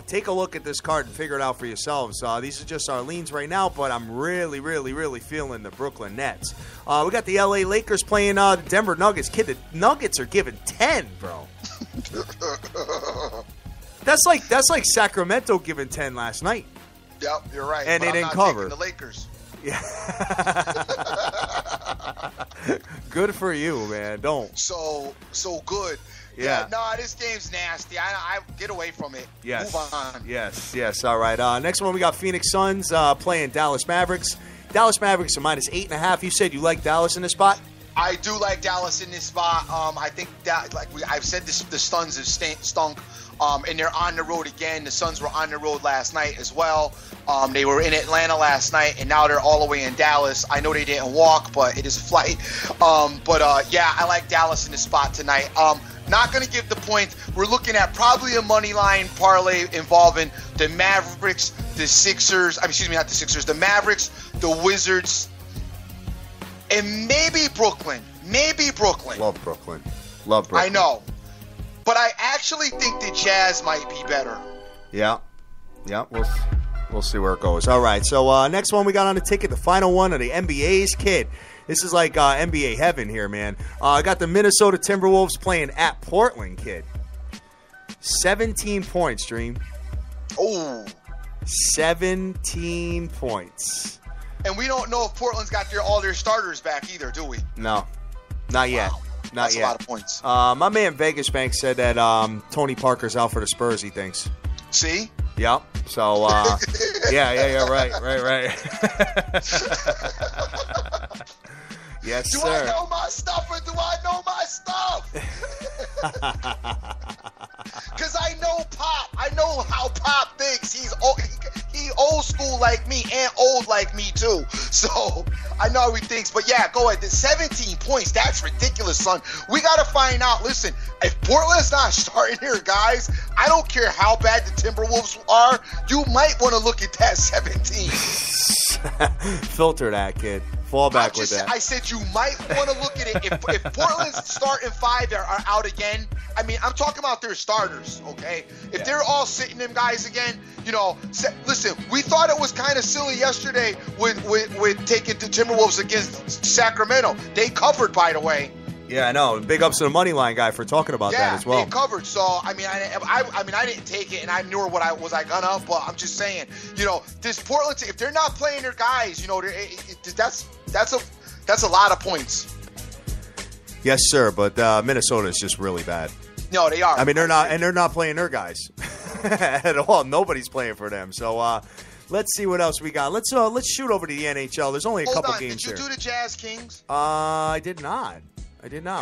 take a look at this card and figure it out for yourselves. These are just our leans right now, but I'm really, really, really feeling the Brooklyn Nets. We got the LA Lakers playing the Denver Nuggets. Kid, the Nuggets are giving 10, bro. That's like Sacramento giving 10 last night. Yep, you're right. And but they didn't cover. The Lakers. Yeah. Good for you, man. Don't. So good. Yeah. No, this game's nasty. I get away from it. Yes. Move on. Yes. All right. Next one, we got Phoenix Suns playing Dallas Mavericks. Dallas Mavericks are minus 8.5. You said you like Dallas in this spot? I do like Dallas in this spot. I think that, I've said this, the Suns have stunk. And they're on the road again. The Suns were on the road last night as well. They were in Atlanta last night, and now they're all the way in Dallas. I know they didn't walk, but it is a flight. Yeah, I like Dallas in the spot tonight. Not going to give the points. We're looking at probably a money line parlay involving the Mavericks, the Sixers. Not the Sixers. The Mavericks, the Wizards, and maybe Brooklyn. Love Brooklyn. I know. But I actually think the Jazz might be better. Yeah. We'll see where it goes. All right, so next one we got on the ticket, the final one of the NBA's, kid. This is like NBA heaven here, man. I got the Minnesota Timberwolves playing at Portland, kid. 17 points, Dream. Oh. 17 points. And we don't know if Portland's got all their starters back either, do we? No, not yet. Wow. Not That's yet. a lot of points. My man Vegas Bank said that Tony Parker's out for the Spurs, he thinks. See? Yep. So, yeah, right. Yes, do sir. I know my stuff or do I know my stuff? Because I know Pop. I know how Pop thinks. He old school like me and old like me too. So I know how he thinks. But yeah, go ahead. The 17 points. That's ridiculous, son. We got to find out. Listen, if Portland's not starting here, guys, I don't care how bad the Timberwolves are. You might want to look at that 17. Filter that, kid. Fall back with that. I said you might want to look at it. If Portland's starting 5 are out again, I mean, I'm talking about their starters, okay? If they're all sitting them guys again, listen, we thought it was kind of silly yesterday with taking the Timberwolves against Sacramento. They covered, by the way. Yeah, I know. Big ups to the money line guy for talking about that as well. Yeah, they covered. So I mean, I didn't take it, and I knew what I gonna. But I'm just saying, this Portland team, if they're not playing their guys, that's a lot of points. Yes, sir. But Minnesota is just really bad. No, they are. I mean, they're not playing their guys at all. Nobody's playing for them. So let's see what else we got. Let's shoot over to the NHL. There's only a couple games here. Did you do the Jazz Kings? I did not.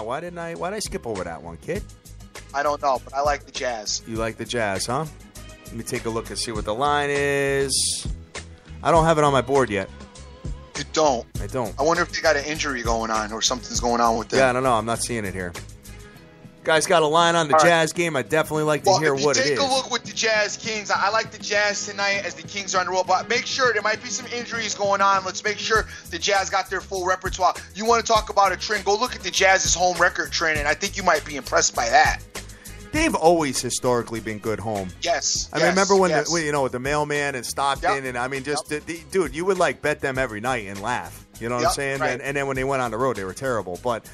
Why did I skip over that one, kid? I don't know, but I like the Jazz. You like the Jazz, huh? Let me take a look and see what the line is. I don't have it on my board yet. You don't? I don't. I wonder if they got an injury going on or something's going on with them. Yeah, I don't know. I'm not seeing it here. Guys got a line on the Jazz game. I'd definitely like to hear what it is. Take a look with the Jazz Kings. I like the Jazz tonight as the Kings are on the road, but make sure there might be some injuries going on. Let's make sure the Jazz got their full repertoire. You want to talk about a trend? Go look at the Jazz's home record trend, and I think you might be impressed by that. They've always historically been good home. Yes. I mean, remember when with the mailman and Stockton, and I mean, just dude, you would bet them every night and laugh. You know what I'm saying? Right. And then when they went on the road, they were terrible. But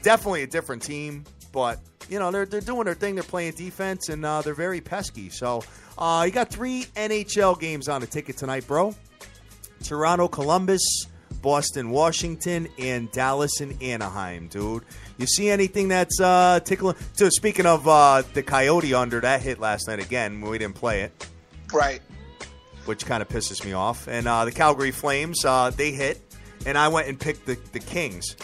definitely a different team. But they're doing their thing. They're playing defense, and they're very pesky. So you got 3 NHL games on the ticket tonight, bro. Toronto, Columbus, Boston, Washington, and Dallas and Anaheim, dude. You see anything that's tickling? So speaking of the Coyote under, that hit last night again. We didn't play it. Right. Which kind of pisses me off. And the Calgary Flames, they hit. And I went and picked the Kings.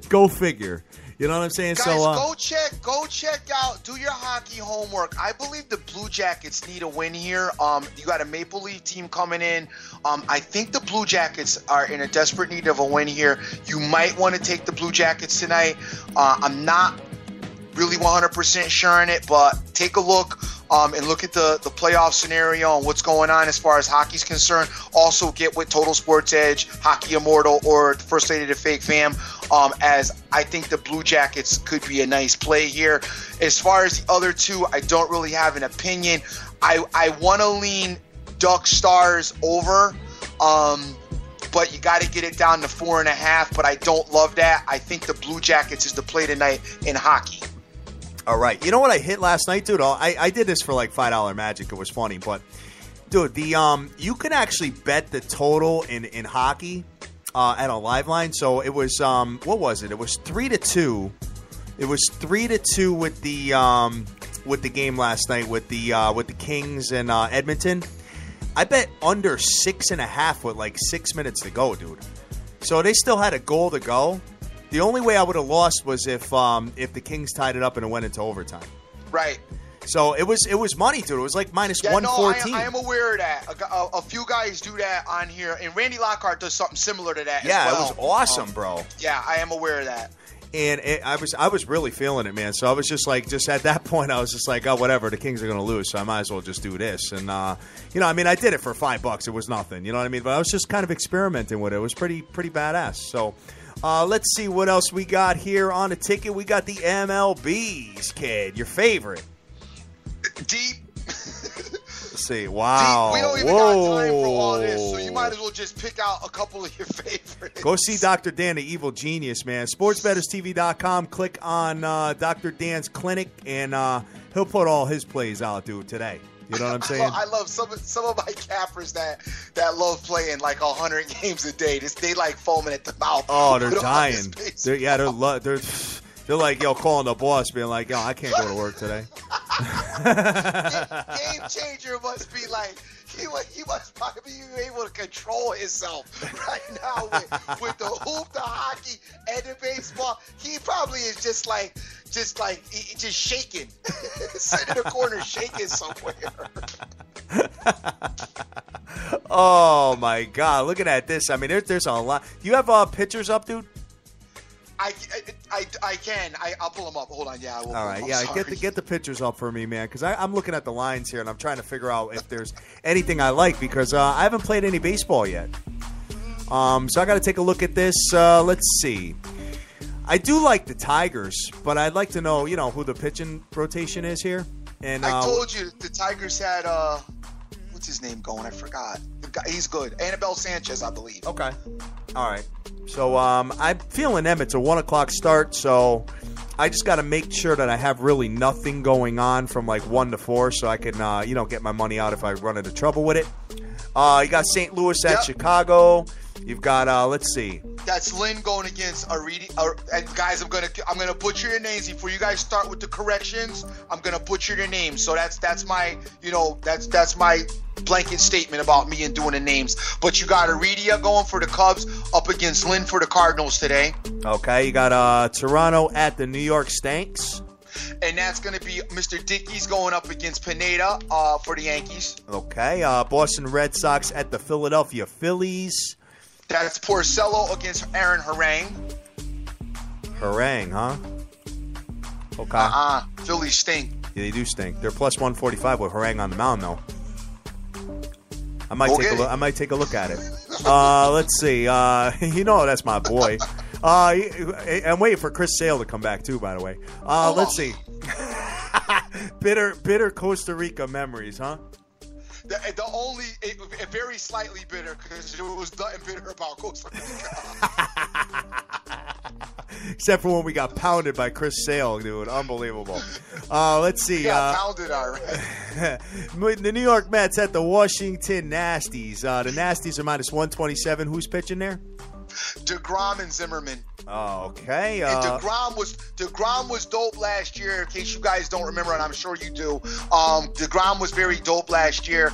Go figure. You know what I'm saying? Guys, so go check out, do your hockey homework. I believe the Blue Jackets need a win here. You got a Maple Leaf team coming in. I think the Blue Jackets are in a desperate need of a win here. You might want to take the Blue Jackets tonight. I'm not really 100% sure on it, but take a look and look at the playoff scenario and what's going on as far as hockey's concerned. Also get with Total Sports Edge, Hockey Immortal, or the First Lady of the Fake Fam, as I think the Blue Jackets could be a nice play here. As far as the other two, I don't really have an opinion. I want to lean Duck Stars over, but you got to get it down to 4.5, but I don't love that. I think the Blue Jackets is the play tonight in hockey. All right. You know what I hit last night, dude? I did this for like $5 Magic. It was funny. But, dude, you can actually bet the total in hockey at a live line. So it was, what was it? It was 3-2. It was 3-2 with the game last night with the Kings and Edmonton. I bet under 6.5 with like 6 minutes to go, dude. So they still had a goal to go. The only way I would have lost was if the Kings tied it up and it went into overtime. Right. So it was money, dude. It was like minus 114. No, I am aware of that. A few guys do that on here, and Randy Lockhart does something similar to that. Yeah, as well. It was awesome, bro. Yeah, I am aware of that. And I was really feeling it, man. So I was just at that point, I was just like, oh, whatever. The Kings are going to lose, so I might as well just do this. And I mean, I did it for $5. It was nothing, you know what I mean? But I was just kind of experimenting with it. It was pretty badass. So. Let's see what else we got here on the ticket. We got the MLBs, kid. Your favorite. Deep. Let's see. Wow. We don't even got time for all this, so you might as well just pick out a couple of your favorites. Go see Dr. Dan, the evil genius, man. SportsBettersTV.com. Click on Dr. Dan's clinic, and he'll put all his plays out, dude, today. You know what I'm saying? I love some of my cappers that love playing like 100 games a day. They like foaming at the mouth. Oh, they're dying. They're like, yo, calling the boss, being like, yo, I can't go to work today. Game changer must be like, he must probably be able to control himself right now with the hoop, the hockey, and the baseball. He probably is just shaking, sitting in a corner shaking somewhere. Oh my God! Look at this. I mean, there's a lot. Do you have pictures up, dude? I can. I'll pull them up. Hold on. Yeah. All right. Yeah. Get the pictures up for me, man, because I'm looking at the lines here and I'm trying to figure out if there's anything I like because I haven't played any baseball yet. So I got to take a look at this. Let's see. I do like the Tigers, but I'd like to know, who the pitching rotation is here. And I told you the Tigers had what's his name going? I forgot. The guy, he's good. Anibal Sanchez, I believe. Okay. All right. So I'm feeling them. It's a 1 o'clock start, so I just got to make sure that I have really nothing going on from like 1 to 4, so I can get my money out if I run into trouble with it. You got St. Louis at Chicago. You've got let's see. That's Lynn going against Aridi. And guys, I'm gonna butcher your names before you guys start with the corrections. I'm gonna butcher your names. So that's my that's my blanket statement about me and doing the names. But you got Aridia going for the Cubs up against Lynn for the Cardinals today. Okay, you got Toronto at the New York Stanks. And that's going to be Mr. Dickey's going up against Pineda for the Yankees. Okay, Boston Red Sox at the Philadelphia Phillies. That's Porcello against Aaron Harang. Harang, huh? Okay. Phillies stink. Yeah, they do stink. They're plus 145 with Harang on the mound, though. I might take a look at it. Let's see. That's my boy. I'm waiting for Chris Sale to come back too. By the way, let's see. bitter Costa Rica memories, huh? The only very slightly bitter because it was nothing bitter about Costa Rica. Except for when we got pounded by Chris Sale, dude. Unbelievable. Let's see. Pounded, all right. The New York Mets at the Washington Nasties. The Nasties are minus 127. Who's pitching there? DeGrom and Zimmerman. Oh, okay. And DeGrom was dope last year. In case you guys don't remember, and I'm sure you do, DeGrom was very dope last year.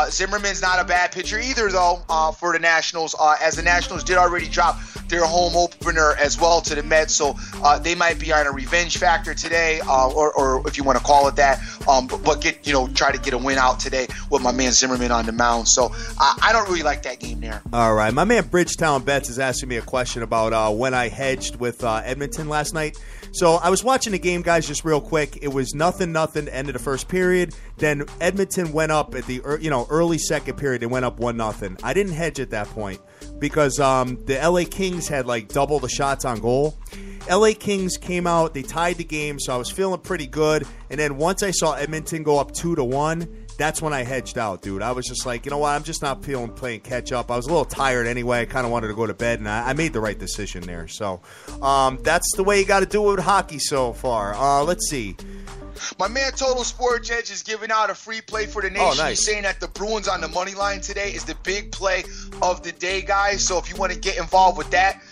Zimmerman's not a bad pitcher either, though, for the Nationals. As the Nationals did already drop their home opener as well to the Mets, so they might be on a revenge factor today, or if you want to call it that. But try to get a win out today with my man Zimmerman on the mound. So I don't really like that game there. All right, my man Bridgetown Betts is asking me a question about when I hedged with Edmonton last night. So I was watching the game, guys, just real quick. It was nothing, end of the first period. Then Edmonton went up at the early second period. They went up 1-0. I didn't hedge at that point because the LA Kings had like double the shots on goal. LA Kings came out, they tied the game, so I was feeling pretty good. And then once I saw Edmonton go up 2-1, that's when I hedged out, dude. I was just like, you know what? I'm just not playing catch up. I was a little tired anyway. I kind of wanted to go to bed, and I made the right decision there. So that's the way you got to do it with hockey so far. Let's see. My man Total Sports Edge is giving out a free play for the nation. Oh, nice. He's saying that the Bruins on the money line today is the big play of the day, guys. So if you want to get involved with that,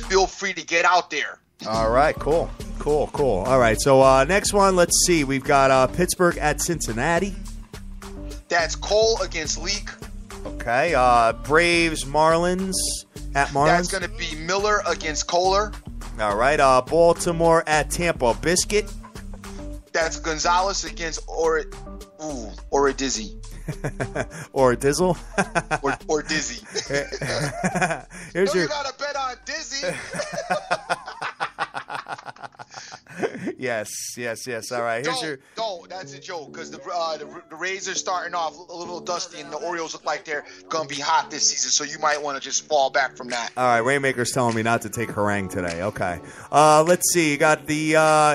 feel free to get out there. All right, cool. All right, so next one, let's see. We've got Pittsburgh at Cincinnati. That's Cole against Leak. Okay, Braves Marlins at Marlins. That's going to be Miller against Kohler. All right, Baltimore at Tampa Biscuit. That's Gonzalez against or a Dizzy. Or a Dizzle. or Dizzy. You got to bet on Dizzy. Yes. All right. Don't. That's a joke because the Rays are starting off a little dusty, and the Orioles look like they're going to be hot this season. So you might want to just fall back from that. All right. Rainmaker's telling me not to take Harang today. Okay. Let's see. You got the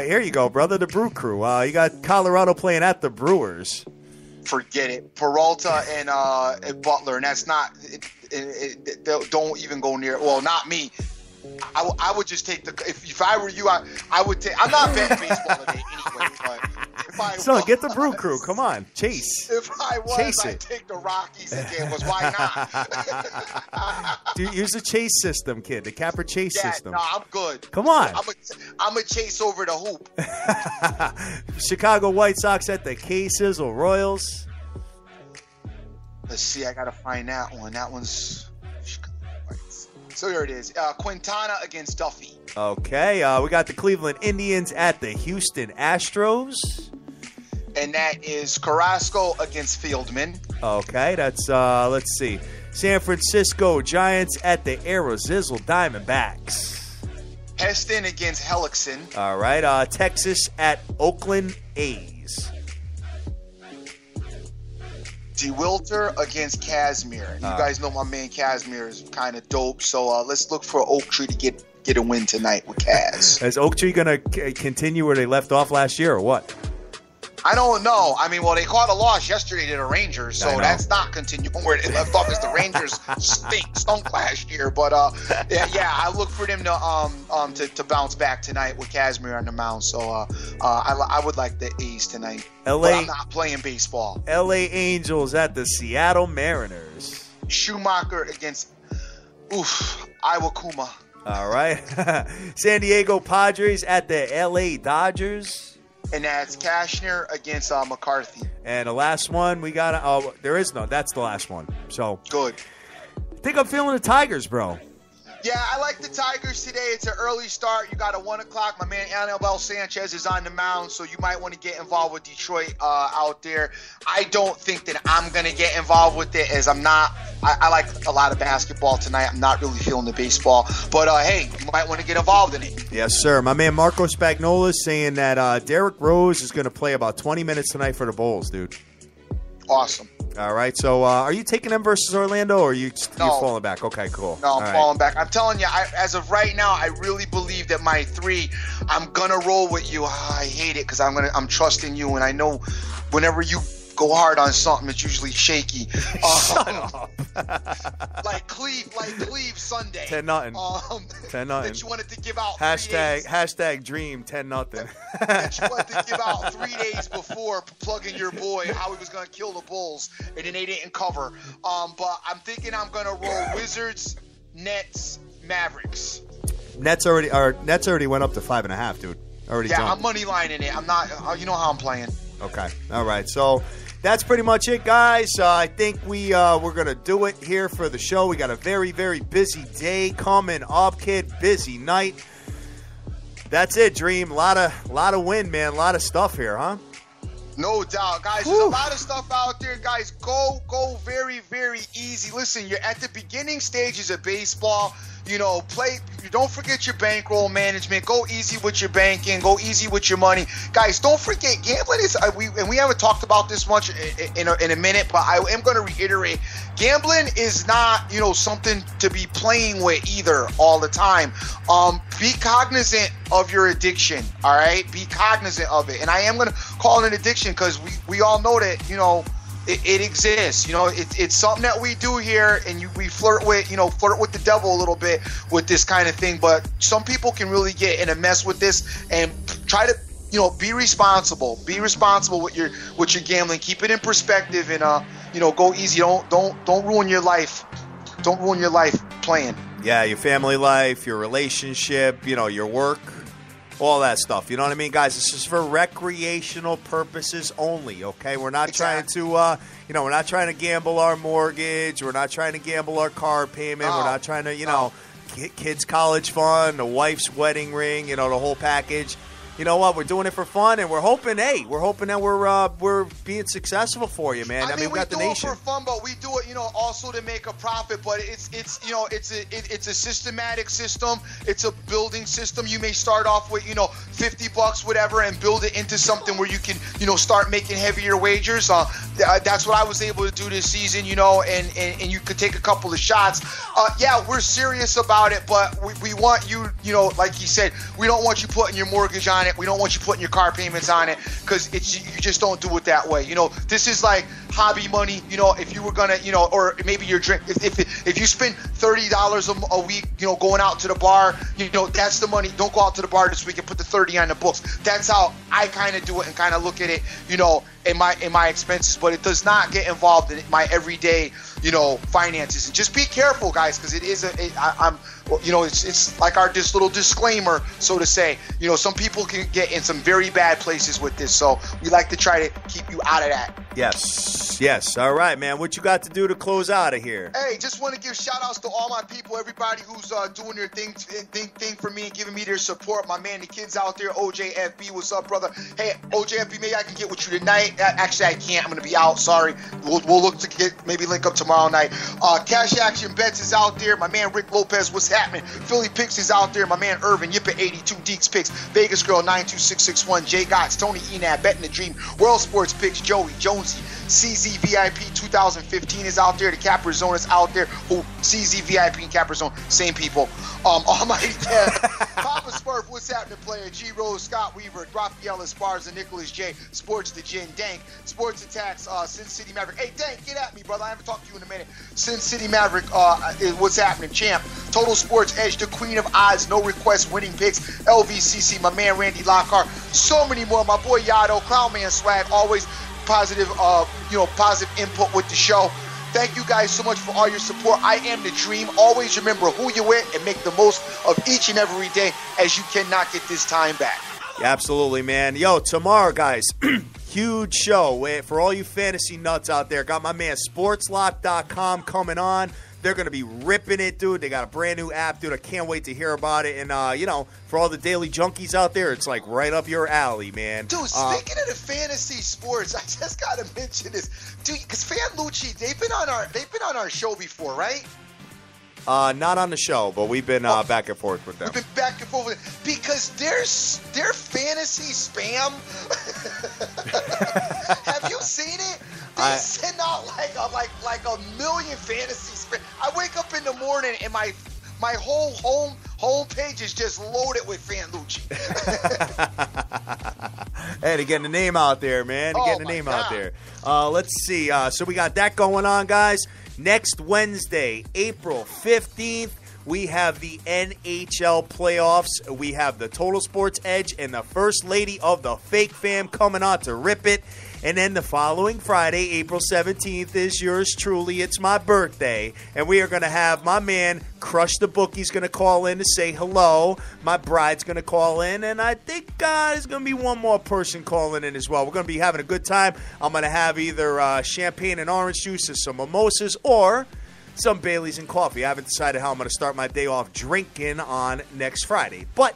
here you go, brother. The Brew Crew. You got Colorado playing at the Brewers. Forget it. Peralta and Butler, and that's not. Don't even go near. Well, not me. I would just take the. If I were you, I would take. I'm not betting baseball today anyway. But if I was, get the Brew Crew. Come on, chase. If I was, I'd take the Rockies again. Why not? Dude, use the chase system, kid. The Capper chase system. No, I'm good. Come on. I'm a chase over the hoop. Chicago White Sox at the K-Sizzle Royals. Let's see. I gotta find that one. That one's. So here it is. Quintana against Duffy. Okay. We got the Cleveland Indians at the Houston Astros. And that is Carrasco against Fieldman. Okay. That's, let's see. San Francisco Giants at the Arizona Diamondbacks. Heston against Hellickson. All right. Texas at Oakland A's. DeWilter against Casimir. You guys know my man Casimir is kind of dope, so let's look for Oak Tree to get a win tonight with Kaz. Is Oak Tree going to continue where they left off last year or what? I don't know. I mean, well, they caught a loss yesterday to the Rangers, so that's not continuing where they left off because the Rangers stunk last year. But yeah, I look for them to bounce back tonight with Casimir on the mound. So I would like the A's tonight. But I'm not playing baseball. LA Angels at the Seattle Mariners. Schumacher against Iwakuma. All right. San Diego Padres at the LA Dodgers. And that's Cashner against McCarthy. And the last one we got. There is no. That's the last one. So good. I think I'm feeling the Tigers, bro. Yeah, I like the Tigers today. It's an early start. You got a 1 o'clock. My man Anibal Sanchez is on the mound, so you might want to get involved with Detroit out there. I don't think that I'm going to get involved with it as I'm not. I like a lot of basketball tonight. I'm not really feeling the baseball. But, hey, you might want to get involved in it. Yes, sir. My man Marco Spagnola is saying that Derrick Rose is going to play about 20 minutes tonight for the Bulls, dude. Awesome. All right, so are you taking them versus Orlando, or are you falling back? Okay, cool. No, I'm falling back. I'm telling you, as of right now, I really believe that my 3, I'm gonna roll with you. I hate it because I'm trusting you, and I know whenever you go hard on something, it's usually shaky. Shut up. like Cleve Sunday. 10-0. 10-0. That you wanted to give out. Hashtag dream 10-0. That you wanted to give out 3 days before plugging your boy how he was going to kill the Bulls, and then they didn't cover. But I'm thinking I'm going to roll Wizards, Nets, Mavericks. Nets already went up to 5.5, dude. Already. Yeah, jumped. I'm money lining it. I'm not. You know how I'm playing. Okay. All right. So that's pretty much it, guys. I think we're going to do it here for the show. We got a very, very busy day coming up, kid. Busy night. That's it, Dream. A lot of win, man. A lot of stuff here, huh? No doubt, guys. There's a lot of stuff out there, guys. Go very, very easy. Listen, you're at the beginning stages of baseball. Play. Don't forget your bankroll management. Go easy with your banking. Go easy with your money, guys. Don't forget gambling is. We haven't talked about this much in a minute, but I am going to reiterate. Gambling is not something to be playing with either all the time. Be cognizant of your addiction. All right, be cognizant of it. And I am going to call it an addiction because we all know that It exists, it's something that we do here, and we flirt with the devil a little bit with this kind of thing. But some people can really get in a mess with this, and try to, be responsible. Be responsible with your gambling. Keep it in perspective, and go easy. Don't ruin your life. Don't ruin your life playing. Yeah, your family life, your relationship, your work. All that stuff, you know what I mean, guys? This is for recreational purposes only. Okay, we're not trying to, we're not trying to gamble our mortgage. We're not trying to gamble our car payment. We're not trying to, kids' college fund, the wife's wedding ring, the whole package. You know what? We're doing it for fun, and we're hoping that we're being successful for you, man. I mean, we got the nation. We do it for fun, but we do it, also to make a profit. But it's a systematic system. It's a building system. You may start off with, $50, whatever, and build it into something where you can, start making heavier wagers. That's what I was able to do this season, and you could take a couple of shots. Yeah, we're serious about it, but we want you, like he said, we don't want you putting your mortgage on it. We don't want you putting your car payments on it, because you just don't do it that way. This is like hobby money. If you were gonna, or maybe your drink. If you spend $30 a week, going out to the bar, that's the money. Don't go out to the bar this week and put the 30 on the books. That's how I kind of do it and kind of look at it, in my expenses. But it does not get involved in my everyday, finances. And just be careful, guys, because it is it's like this little disclaimer, so to say. Some people can get in some very bad places with this, so we like to try to keep you out of that. Yes. All right, man. What you got to do to close out of here? Hey, just want to give shout-outs to all my people, everybody who's doing their thing for me and giving me their support. My man, the kids out there, OJFB, what's up, brother? Hey, OJFB, maybe I can get with you tonight. Actually, I can't. I'm going to be out. Sorry. We'll look to maybe link up tomorrow night. Cash Action Bets is out there. My man, Rick Lopez, what's happening? Philly Picks is out there. My man, Irvin, Yippa82, Deeks Picks, Vegas Girl, 92661, Jay Gotts, Tony Enab, Betting the Dream, World Sports Picks, Joey, Jonesy, CZVIP 2015 is out there. The Capper Zone is out there. CZVIP and Capper Zone, same people. Almighty Kev, Papa Smurf, what's happening, player? G Rose, Scott Weaver, Raphael Esparza, Nicholas J, Sports the Gin, Dank, Sports Attacks, Sin City Maverick. Hey, Dank, get at me, brother. I haven't talked to you in a minute. Sin City Maverick, what's happening? Champ, Total Sports Edge, the Queen of Odds, No Request, Winning Picks, LVCC, my man Randy Lockhart, so many more. My boy Yado, Clown Man Swag, always positive input with the show. Thank you guys so much for all your support. I am the dream. Always remember who you're with and make the most of each and every day, as you cannot get this time back. Yeah, absolutely, man. Yo, tomorrow, guys, huge show for all you fantasy nuts out there. Got my man sportslock.com coming on. They're going to be ripping it, dude. They got a brand new app, dude. I can't wait to hear about it. And, for all the daily junkies out there, it's like right up your alley, man. Dude, speaking of the fantasy sports, I just got to mention this. Dude, because Fanlucci, they've been on our show before, right? Not on the show, but we've been back and forth with them. We've been back and forth with them because their fantasy spam. Have you seen it? They send out like a million fantasy spam. I wake up in the morning and my whole home page is just loaded with Fanlucci. Hey, to get the name out there, man. Out there. Let's see. So we got that going on, guys. Next Wednesday, April 15th, we have the NHL playoffs. We have the Total Sports Edge and the First Lady of the Fake Fam coming on to rip it. And then the following Friday, April 17th, is yours truly. It's my birthday. And we are going to have my man, Crush the Bookie's going to call in to say hello. My bride's going to call in. And I think there's going to be one more person calling in as well. We're going to be having a good time. I'm going to have either champagne and orange juice or some mimosas or some Baileys and coffee. I haven't decided how I'm going to start my day off drinking on next Friday. But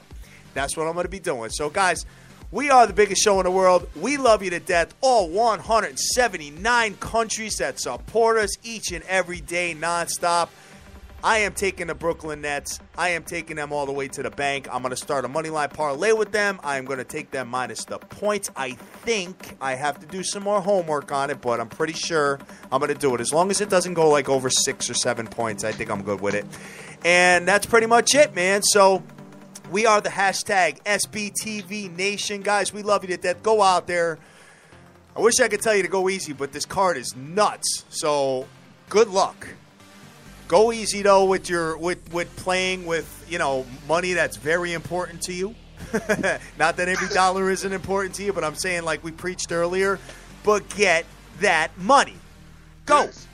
that's what I'm going to be doing. So, guys, we are the biggest show in the world. We love you to death. All 179 countries that support us each and every day nonstop. I am taking the Brooklyn Nets. I am taking them all the way to the bank. I'm going to start a moneyline parlay with them. I am going to take them minus the points. I think I have to do some more homework on it, but I'm pretty sure I'm going to do it. As long as it doesn't go like over 6 or 7 points, I think I'm good with it. And that's pretty much it, man. So we are the hashtag SBTV Nation. Guys, we love you to death. Go out there. I wish I could tell you to go easy, but this card is nuts. So good luck. Go easy, though, with playing with, money that's very important to you. Not that every dollar isn't important to you, but I'm saying, like we preached earlier, but get that money. Go. Yes.